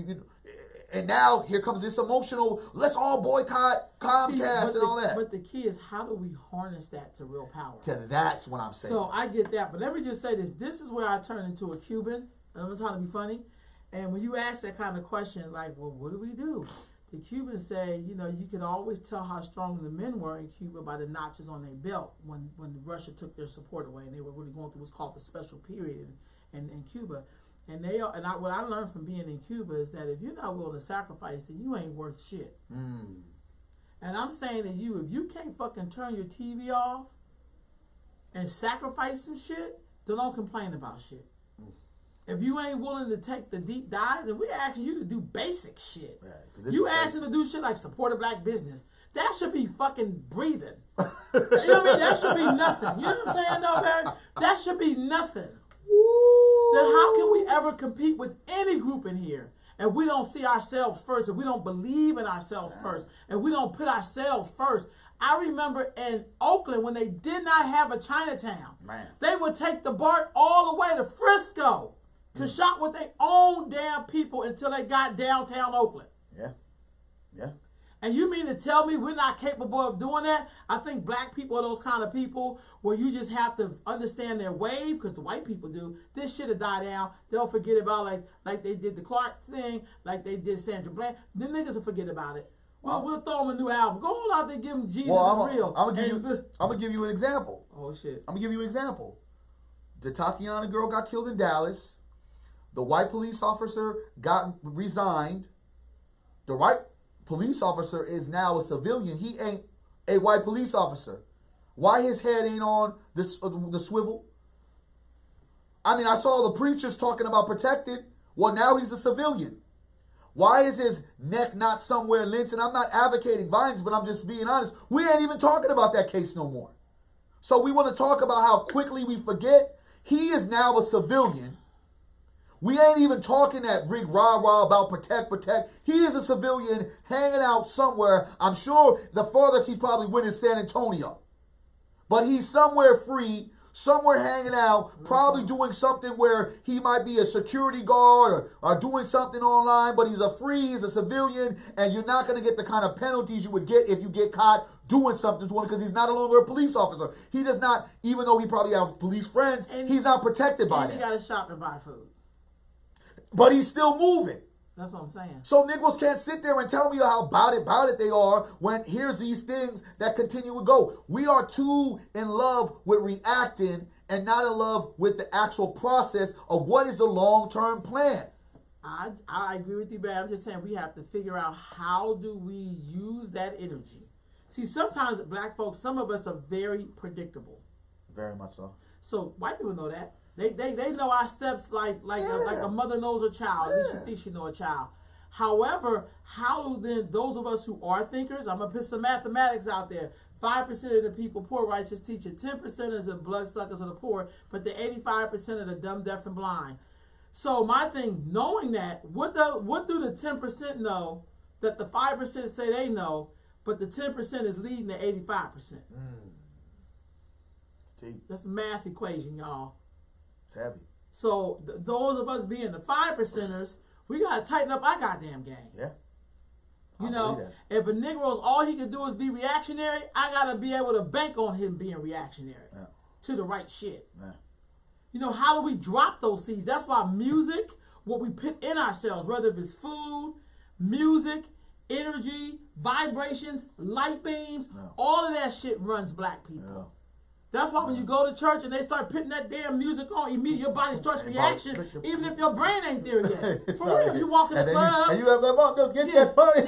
and now here comes this emotional, let's all boycott Comcast and all that. But the key is, how do we harness that to real power? That's what I'm saying. So I get that. But let me just say this. This is where I turn into a Cuban. And I'm trying to be funny. And when you ask that kind of question, like, well, what do we do? The Cubans say, you know, you could always tell how strong the men were in Cuba by the notches on their belt when Russia took their support away, and they were really going through what's called the special period in Cuba. And what I learned from being in Cuba is that if you're not willing to sacrifice, then you ain't worth shit. And I'm saying to you, if you can't fucking turn your TV off and sacrifice some shit, then don't complain about shit. If you ain't willing to take the deep dives, and we're asking you to do basic shit. Right, you asking to do shit like support a black business. That should be fucking breathing. You know what I mean? That should be nothing. You know what I'm saying, though, Barry? That should be nothing. Then how can we ever compete with any group in here if we don't see ourselves first, if we don't believe in ourselves first, and we don't put ourselves first? I remember in Oakland when they did not have a Chinatown. They would take the BART all the way to Frisco to shop with their own damn people until they got downtown Oakland. Yeah. And you mean to tell me we're not capable of doing that? I think black people are those kind of people where you just have to understand their wave, because the white people do. This shit will die down. They'll forget about like they did the Clark thing, like they did Sandra Bland. Them niggas will forget about it. We'll throw them a new album. Go on out there and give them Jesus is real. I'm gonna give you an example. Oh shit. I'm gonna give you an example. The Tatiana girl got killed in Dallas. The white police officer got resigned. The white police officer is now a civilian. He ain't a white police officer. Why his head ain't on this the swivel? I mean, I saw the preachers talking about protected. Well, now he's a civilian. Why is his neck not somewhere lynched? And I'm not advocating violence, but I'm just being honest. We ain't even talking about that case no more. So we want to talk about how quickly we forget. He is now a civilian. We ain't even talking that big rah-rah about protect. He is a civilian hanging out somewhere. I'm sure the farthest he probably went is San Antonio. But he's somewhere free, somewhere hanging out, probably doing something where he might be a security guard or doing something online, but he's a civilian, and you're not going to get the kind of penalties you would get if you get caught doing something to him because he's not no longer a police officer. He does not, even though he probably has police friends, and he's not protected by that. He got to shop and buy food. But he's still moving. That's what I'm saying. So Negroes can't sit there and tell me how about it they are when here's these things that continue to go. We are too in love with reacting and not in love with the actual process of what is the long-term plan. I agree with you, but I'm just saying we have to figure out how do we use that energy. See, sometimes black folks, some of us are very predictable. Very much so. So white people know that. They know our steps like a mother knows her child. At least she thinks she knows a child. However, how do then those of us who are thinkers, I'm going to put some mathematics out there. 5% of the people, poor righteous teacher, 10% is the bloodsuckers of the poor, but the 85% of the dumb, deaf, and blind. So my thing, knowing that, what do the 10% know that the 5% say they know, but the 10% is leading the 85%? That's a math equation, y'all. It's heavy. So those of us being the 5%ers, we gotta tighten up our goddamn game. Yeah. You know, if a Negro's all he can do is be reactionary, I gotta be able to bank on him being reactionary to the right shit. Yeah. You know, how do we drop those seeds? That's why music, what we put in ourselves, whether it's food, music, energy, vibrations, light beams, all of that shit runs black people. Yeah. That's why when you go to church and they start putting that damn music on, immediately your body starts reaction, even if your brain ain't there yet. For real, you walk in the club. And you have to get that money.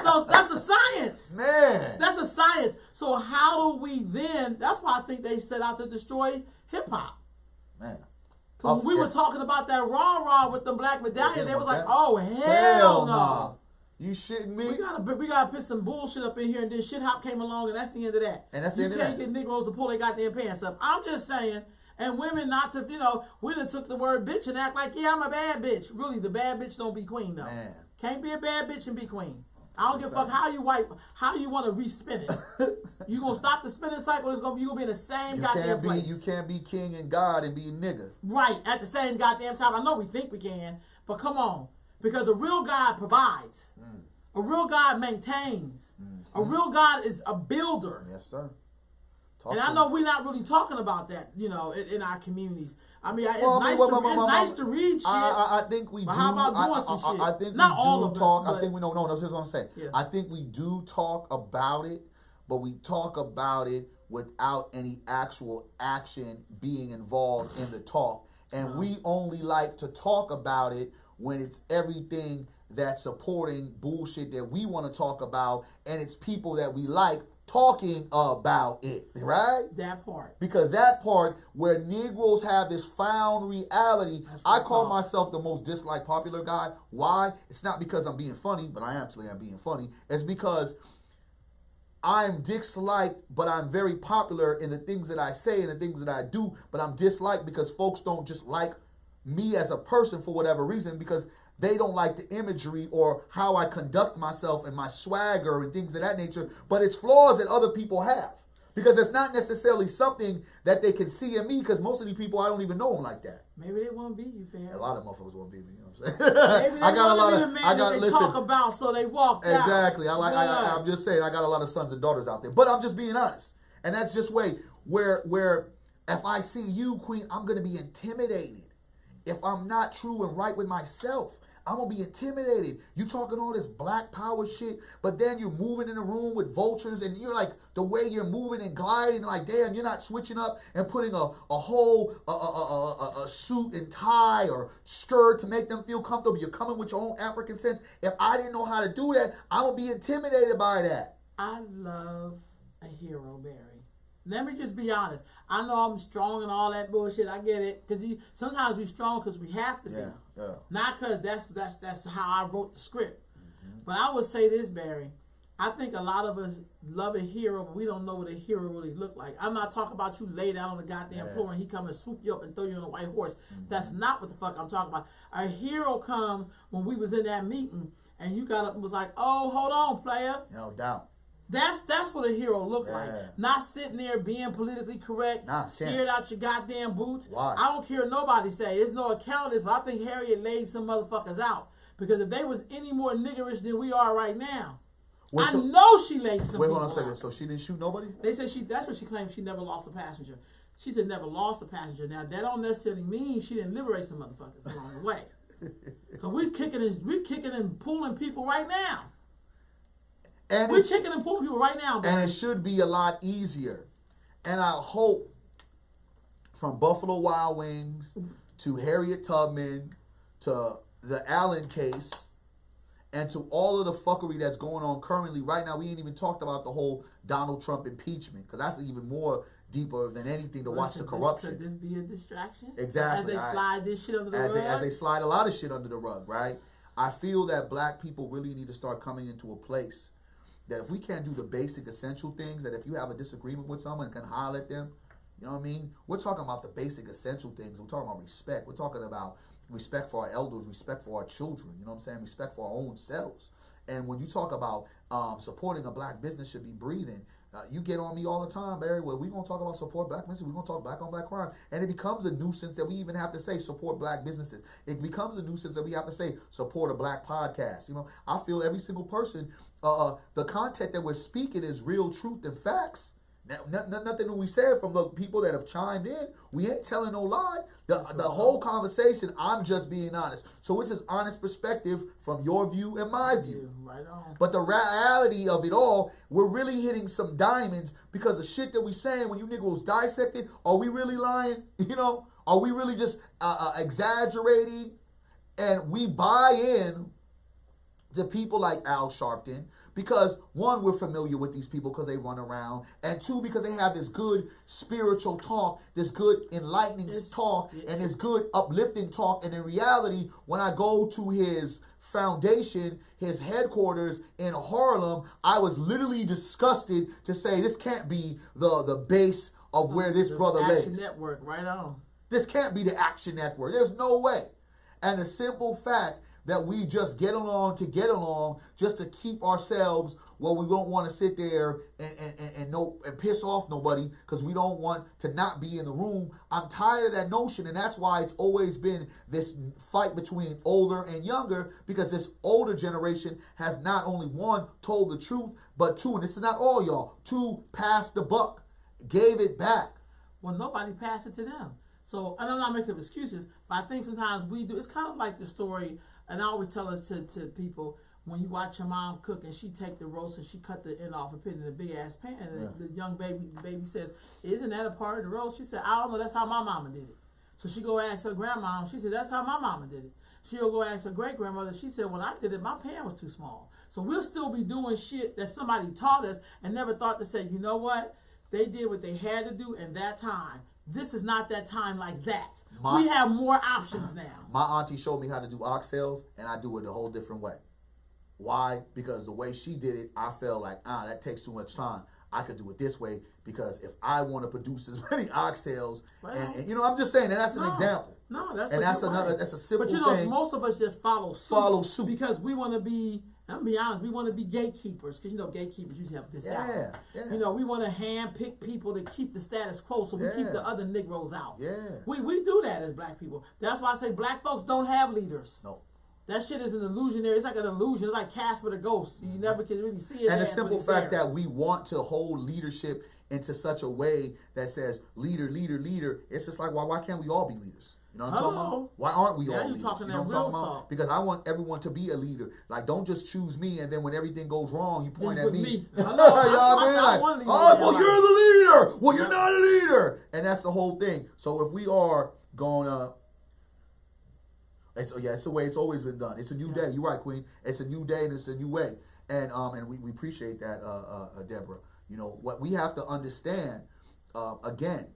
So that's a science. Man. That's a science. So how do we then, that's why I think they set out to destroy hip-hop. Man. When we were talking about that rah-rah with the black medallion, they was like, oh, hell no. You shitting me? We gotta put some bullshit up in here, and then shit hop came along, and that's the end of that. And that's the end of that. You can't get Negroes to pull their goddamn pants up. I'm just saying, and women not to, we done took the word bitch and act like, yeah, I'm a bad bitch. Really, the bad bitch don't be queen though. Man. Can't be a bad bitch and be queen. I don't give a fuck how you want to respin it. You gonna stop the spinning cycle? You gonna be in the same goddamn place. You can't be king and God and be a nigga. Right at the same goddamn time. I know we think we can, but come on. Because a real God provides. A real God maintains. A real God is a builder. Yes, sir. And I know we're not really talking about that, in our communities. I mean, it's nice to read shit. I think we do. How about doing some shit? I think not we all do of talk. us, I think we no. That's what I'm saying. Yeah. I think we do talk about it, but we talk about it without any actual action being involved in the talk. And we only like to talk about it when it's everything that's supporting bullshit that we want to talk about, and it's people that we like talking about it, right? That part. Because that part where Negroes have this found reality, I call myself the most disliked popular guy. Why? It's not because I'm being funny, but I am being funny. It's because I'm disliked, but I'm very popular in the things that I say and the things that I do, but I'm disliked because folks don't just like me as a person for whatever reason, because they don't like the imagery or how I conduct myself and my swagger and things of that nature, but it's flaws that other people have. Because it's not necessarily something that they can see in me, because most of these people, I don't even know them like that. Maybe they won't be you, fam. A lot of motherfuckers won't be me, you know what I'm saying? Maybe they talk about, so they walk out. Exactly. I'm just saying, I got a lot of sons and daughters out there. But I'm just being honest. And that's just where if I see you, Queen, I'm going to be intimidated. If I'm not true and right with myself, I'm gonna be intimidated. You talking all this black power shit, but then you're moving in a room with vultures, and you're like, the way you're moving and gliding, like, damn, you're not switching up and putting a whole a suit and tie or skirt to make them feel comfortable. You're coming with your own African sense. If I didn't know how to do that, I'm gonna be intimidated by that. I love a hero, Barry. Let me just be honest. I know I'm strong and all that bullshit. I get it. Because sometimes we strong because we have to be. Yeah. Not because that's how I wrote the script. Mm-hmm. But I would say this, Barry. I think a lot of us love a hero, but we don't know what a hero really look like. I'm not talking about you lay down on the goddamn floor and he come and swoop you up and throw you on a white horse. Mm-hmm. That's not what the fuck I'm talking about. A hero comes when we was in that meeting and you got up and was like, oh, hold on, player. No doubt. That's what a hero look like. Not sitting there being politically correct, scared out your goddamn boots. Why? I don't care what nobody say. There's no account of this, but I think Harriet laid some motherfuckers out. Because if they was any more niggerish than we are right now, I know she laid some. Wait, hold on a second. So she didn't shoot nobody? They said that's what she claimed. She never lost a passenger. She said never lost a passenger. Now that don't necessarily mean she didn't liberate some motherfuckers along the way. Cause we're kicking and pulling people right now. And we're kicking and pulling people right now. And it should be a lot easier. And I hope from Buffalo Wild Wings to Harriet Tubman to the Allen case and to all of the fuckery that's going on currently right now. We ain't even talked about the whole Donald Trump impeachment because that's even more deeper than anything to watch the corruption. Could this be a distraction? Exactly. As they slide this shit under the rug? As they slide a lot of shit under the rug, right? I feel that black people really need to start coming into a place that if we can't do the basic essential things, that if you have a disagreement with someone, can holler at them, you know what I mean? We're talking about the basic essential things. We're talking about respect. We're talking about respect for our elders, respect for our children, you know what I'm saying? Respect for our own selves. And when you talk about supporting a black business should be breathing, you get on me all the time, Barry. Well, we're going to talk about support black businesses. We're going to talk black on black crime. And it becomes a nuisance that we even have to say support black businesses. It becomes a nuisance that we have to say support a black podcast. You know, I feel every single person, the content that we're speaking is real truth and facts. Nothing that we said from the people that have chimed in. We ain't telling no lie. The whole conversation, I'm just being honest. So it's an honest perspective from your view and my view. Right on. But the reality of it all, we're really hitting some diamonds because the shit that we saying when you niggas dissected, are we really lying? You know, are we really just exaggerating? And we buy in to people like Al Sharpton because, one, we're familiar with these people because they run around, and two, because they have this good spiritual talk, this good enlightening talk, and this good uplifting talk. And in reality, when I go to his foundation, his headquarters in Harlem, I was literally disgusted to say this can't be the base of where this brother lays. Action Network, right on. This can't be the Action Network. There's no way. And the simple fact that we just get along to get along just to keep ourselves well, we don't want to sit there and piss off nobody because we don't want to not be in the room. I'm tired of that notion, and that's why it's always been this fight between older and younger, because this older generation has not only, one, told the truth, but two, and this is not all y'all, two, passed the buck, gave it back. Well, nobody passed it to them. So, and I'm not making up excuses, but I think sometimes we do. It's kind of like the story, and I always tell us to people, when you watch your mom cook and she take the roast and she cut the end off and put it in a big ass pan, and the young baby says, "Isn't that a part of the roast?" She said, "I don't know. That's how my mama did it." So she go ask her grandma. She said, "That's how my mama did it." She'll go ask her great grandmother. She said, "When I did it, my pan was too small." So we'll still be doing shit that somebody taught us and never thought to say, you know what? They did what they had to do in that time. This is not that time like that. We have more options now. My auntie showed me how to do oxtails, and I do it a whole different way. Why? Because the way she did it, I felt like, that takes too much time. I could do it this way, because if I want to produce as many oxtails, and you know, I'm just saying, and that's an example. No, that's that's a simple thing. But you know, most of us just follow suit. Because we want to be, I'm going to be honest, we want to be gatekeepers. Because, you know, gatekeepers usually have this out. Yeah. You know, we want to hand-pick people to keep the status quo, so we keep the other Negroes out. Yeah. We do that as black people. That's why I say black folks don't have leaders. No. That shit is an illusionary. It's like an illusion. It's like Casper the Ghost. You never can really see it. And the simple fact that we want to hold leadership into such a way that says leader, leader, leader. It's just like, why can't we all be leaders? You know what I'm talking about? Why aren't we all leaders? Talking you know that what I'm real talking about? stuff. Because I want everyone to be a leader. Like, don't just choose me, and then when everything goes wrong, you point at me. You know you know what I mean? Like, oh, well, you're the leader. Well, you're not a leader. And that's the whole thing. So if we are going to, it's the way it's always been done. It's a new day. You're right, Queen. It's a new day and it's a new way. And we appreciate that, Deborah. You know, what we have to understand, again,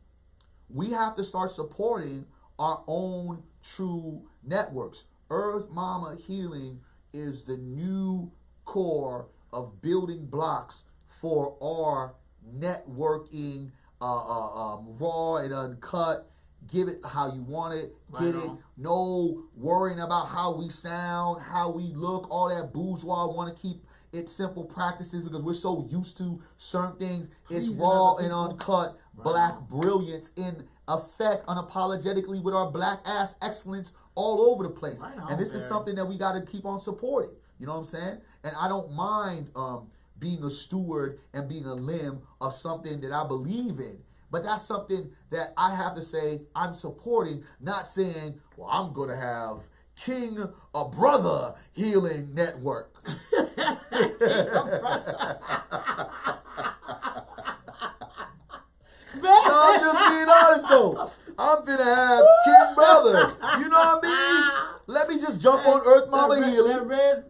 we have to start supporting our own true networks. Earth Mama Healing is the new core of building blocks for our networking, raw and uncut. Give it how you want it. Get it. No worrying about how we sound, how we look, all that bourgeois. Want to keep it simple practices because we're so used to certain things. It's raw and uncut. Black brilliance in effect unapologetically with our black ass excellence all over the place. And this is something that we got to keep on supporting. You know what I'm saying? And I don't mind being a steward and being a limb of something that I believe in. But that's something that I have to say I'm supporting, not saying, well, I'm going to have King a Brother Healing Network. No, I'm just being honest though. I'm finna have King Brother. You know what I mean? Let me just jump on Earth Mama Healing. Red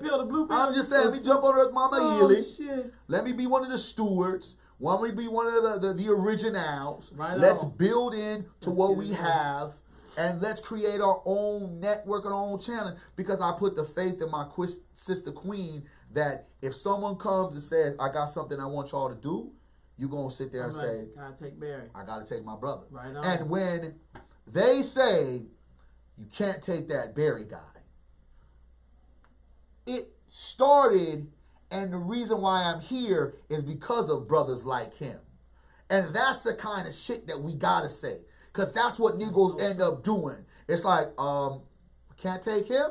pill, the blue pill. I'm just saying, let me jump on Earth Mama Healing. Shit. Let me be one of the stewards. Let me be one of the originals. Let's build in to what we have. And let's create our own network and our own channel. Because I put the faith in my sister Queen that if someone comes and says, I got something I want y'all to do, you're going to sit there and say, gotta take Barry. I got to take my brother. Right on. And when they say, you can't take that Barry guy, it started, and the reason why I'm here is because of brothers like him. And that's the kind of shit that we got to say. Because that's what Negroes end up doing. It's like, can't take him?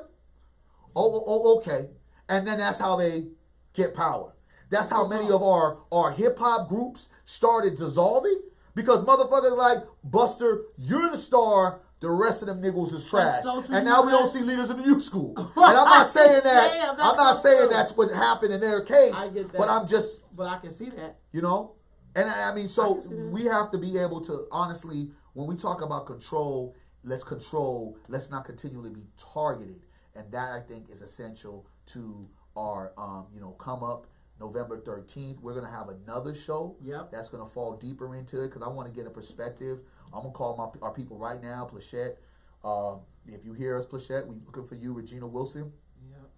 Oh, okay. And then that's how they get power. That's how many of our hip-hop groups started dissolving. Because motherfuckers like, Buster, you're the star. The rest of them niggas is trash. And now we don't see leaders in the youth school. And I'm not saying that. I'm not saying that's what happened in their case. I get that. But I'm just. But I can see that. You know? And I mean, so we have to be able to, honestly, when we talk about control, let's control. Let's not continually be targeted. And that, I think, is essential to our, come up November 13th. We're going to have another show that's going to fall deeper into it because I want to get a perspective. I'm going to call our people right now, Plachette. If you hear us, Plachette, we're looking for you, Regina Wilson. Yep.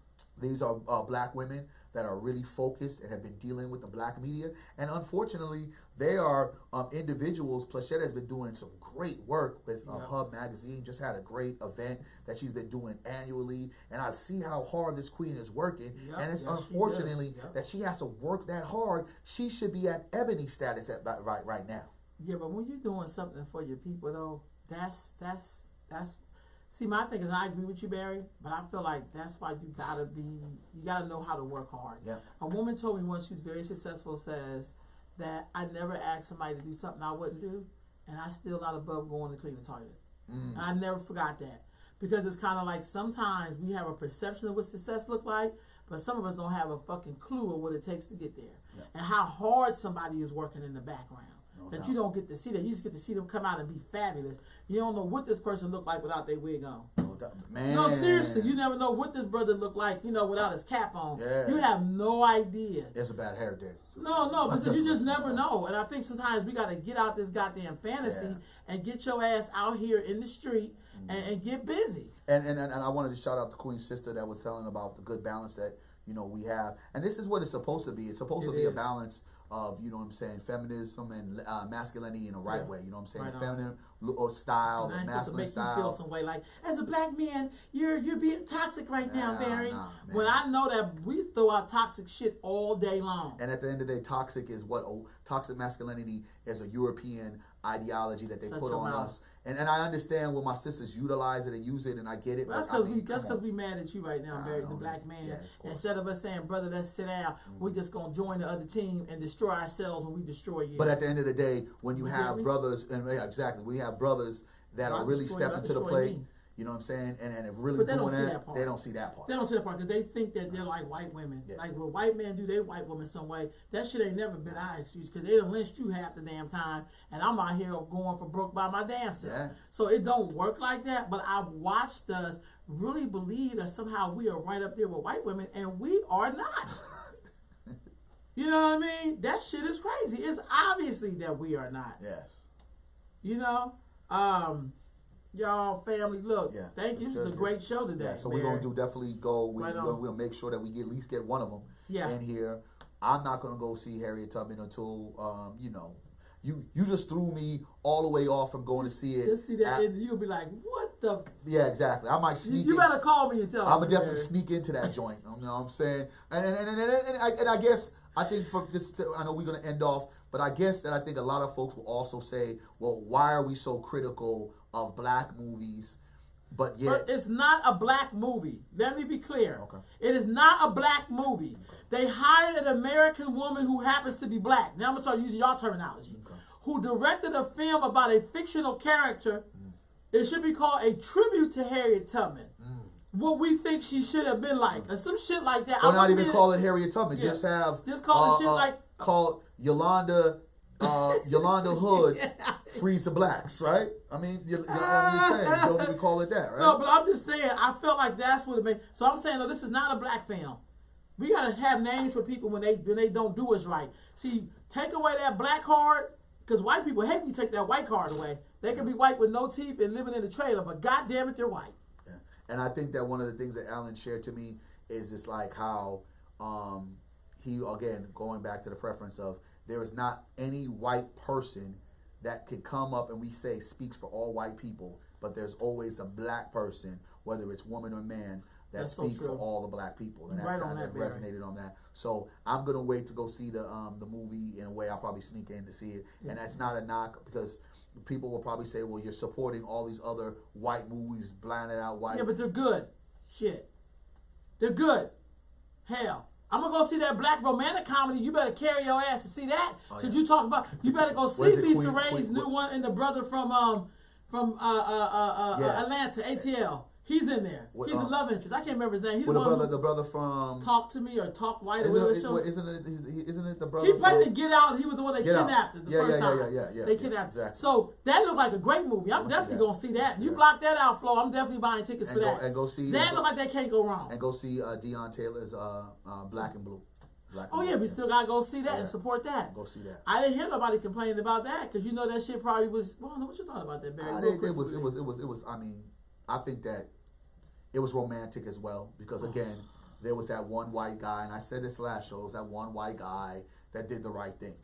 These are black women that are really focused and have been dealing with the black media. And unfortunately, they are individuals. Plachette has been doing some great work with Hub Magazine. Just had a great event that she's been doing annually. And I see how hard this queen is working. And it's unfortunately that she has to work that hard. She should be at Ebony status right now. Yeah, but when you're doing something for your people, though, that's. See, my thing is, I agree with you, Barry, but I feel like that's why you gotta know how to work hard. Yeah. A woman told me once, who's very successful, says that I never asked somebody to do something I wouldn't do, and I still not above going to clean the toilet. And I never forgot that. Because it's kind of like sometimes we have a perception of what success look like, but some of us don't have a fucking clue of what it takes to get there. And how hard somebody is working in the background. That you don't get to see that. You just get to see them come out and be fabulous. You don't know what this person looked like without their wig on. Man. No, seriously. You never know what this brother looked like, without his cap on. Yeah. You have no idea. It's a bad hair day. No, but you just never know. And I think sometimes we got to get out this goddamn fantasy and get your ass out here in the street and get busy. And I wanted to shout out the Queen's sister that was telling about the good balance that, we have. And this is what it's supposed to be. It's supposed to be a balance of, feminism and masculinity in the right way. You know what I'm saying? Right, the feminine or style, And I ain't supposed to masculine make style. you feel some way. Like, as a black man, you're being toxic right now, Barry. Nah, man. When I know that we throw out toxic shit all day long. And at the end of the day, toxic masculinity is a European ideology that they Shut put your on mouth. us. And I understand when my sisters utilize it and use it, and I get it. That's but I mean, because we mad at you right now, I Barry, know, the man. black man. Yeah, of course. Instead of us saying, brother, let's sit down, we're just gonna join the other team and destroy ourselves when we destroy you. But at the end of the day, when you You have get me? brothers, and yeah, exactly, we have brothers that I'll are really destroy you, I'll stepping to the destroy plate. me. You know what I'm saying? And if really But they doing don't see that part. they don't see that part. They don't see that part because they think that they're like white women. Yeah. Like when white men do their white women some way, that shit ain't never been our excuse because they done lynched you half the damn time, and I'm out here going for broke by my damn self. Yeah. So it don't work like that. But I've watched us really believe that somehow we are right up there with white women, and we are not. You know what I mean? That shit is crazy. It's obviously that we are not. Yes. You know? Y'all, family, look, Yeah, thank you. it's This is a good, great show today. Yeah, so we're gonna definitely go. Right on. We'll make sure that we at least get one of them Yeah. in here. I'm not gonna go see Harriet Tubman until you just threw me all the way off from going to see it. Just see that, at- and you'll be like, "What the?" yeah, exactly. I might sneak. You in. better call me and tell me. I'm gonna definitely sneak into that joint. You know what I'm saying? And I guess I think for this, I know we're gonna end off, but I guess that I think a lot of folks will also say, well, why are we so critical of black movies? But yet, But it's not a black movie. Let me be clear. Okay. It is not a black movie. They hired an American woman who happens to be black. Now I'm gonna start using y'all terminology. Okay. Who directed a film about a fictional character? It should be called a tribute to Harriet Tubman. What we think she should have been like, or some shit like that. or I not wouldn't even be- call it Harriet Tubman. Yeah. Just call it shit like call Yolanda Hood frees the blacks, right? I mean, you're saying you don't even call it that, right? No, but I'm just saying, I felt like that's what it made. So I'm saying, no, this is not a black film. We gotta have names for people when they don't do us right. See, take away that black card, because white people hate when you take that white card away. They can be white with no teeth and living in a trailer, but god damn it, they're white. Yeah. And I think that one of the things that Alan shared to me is just like how he, again, going back to the preference of there is not any white person that could come up and we say speaks for all white people, but there's always a black person, whether it's woman or man, that That's so speaks for true. all the black people. And Right that on kind of that, Barry. resonated on that. So I'm gonna wait to go see the movie. In a way, I'll probably sneak in to see it. And that's not a knock because people will probably say, well, you're supporting all these other white movies, blinded out white. Yeah, but they're good. Shit. They're good. Hell. I'm gonna go see that black romantic comedy. You better carry your ass to see that. Since yeah. you talk about, you better go see What is it, Lisa Queen- Rae's new one and the brother from Yeah. Atlanta, ATL. He's in there. What, He's the love interest. I can't remember his name. He's With the one the who brother from Talk to Me or Talk White or whatever the show. isn't it the brother? He played from, in Get Out. He was the one that Get Out. kidnapped it the Yeah, first yeah, time. yeah. They kidnapped. Exactly. So that looked like a great movie. I'm I'ma see definitely that. gonna see that. See You that. block that out, Flo. I'm definitely buying tickets for that. And go see that. Look like they can't go wrong. and go see Deion Taylor's Black and Blue. Black and Oh Blue, yeah, we still gotta go see that Yeah. and support that. go see that. I didn't hear nobody complaining about that because you know that shit probably was. Well, I don't know what you thought about that, Barry. Real quick It was. for me. I mean, I think that it was romantic as well because again, there was that one white guy, and I said this last show. It was that one white guy that did the right thing.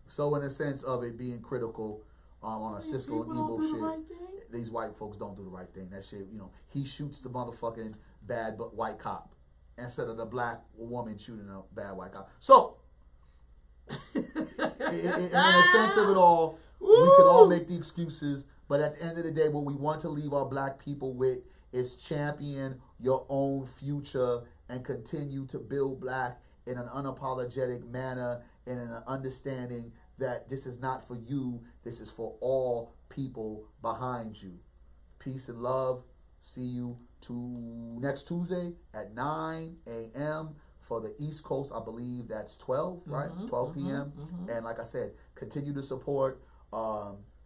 So in a sense of it being critical on a Cisco and People don't Ebo do the shit, right thing. these white folks don't do the right thing. That shit, he shoots the motherfucking bad but white cop instead of the black woman shooting a bad white cop. So, in a sense of it all, we can all make the excuses, but at the end of the day, what we want to leave our black people with is champion your own future and continue to build black in an unapologetic manner and in an understanding that this is not for you, this is for all people behind you. Peace and love. See you next Tuesday at 9 a.m. for the East Coast. I believe that's 12, right? 12 p.m. And like I said, continue to support.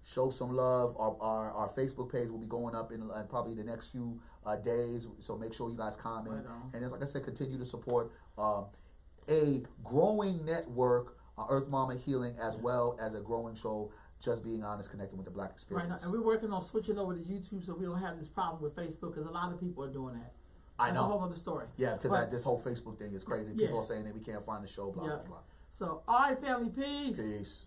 Show some love. Our Facebook page will be going up in probably the next few days. So make sure you guys comment. Right on. And as like I said, continue to support a growing network, Earth Mama Healing, as well as a growing show, Just Being Honest, connecting with the Black Right experience. now, and we're working on switching over to YouTube so we don't have this problem with Facebook because a lot of people are doing that. I That's know. a whole other story. Yeah, because But- this whole Facebook thing is crazy. Yeah. People are saying that we can't find the show, blah, Yeah. blah, blah. So, all right, family, peace. Peace.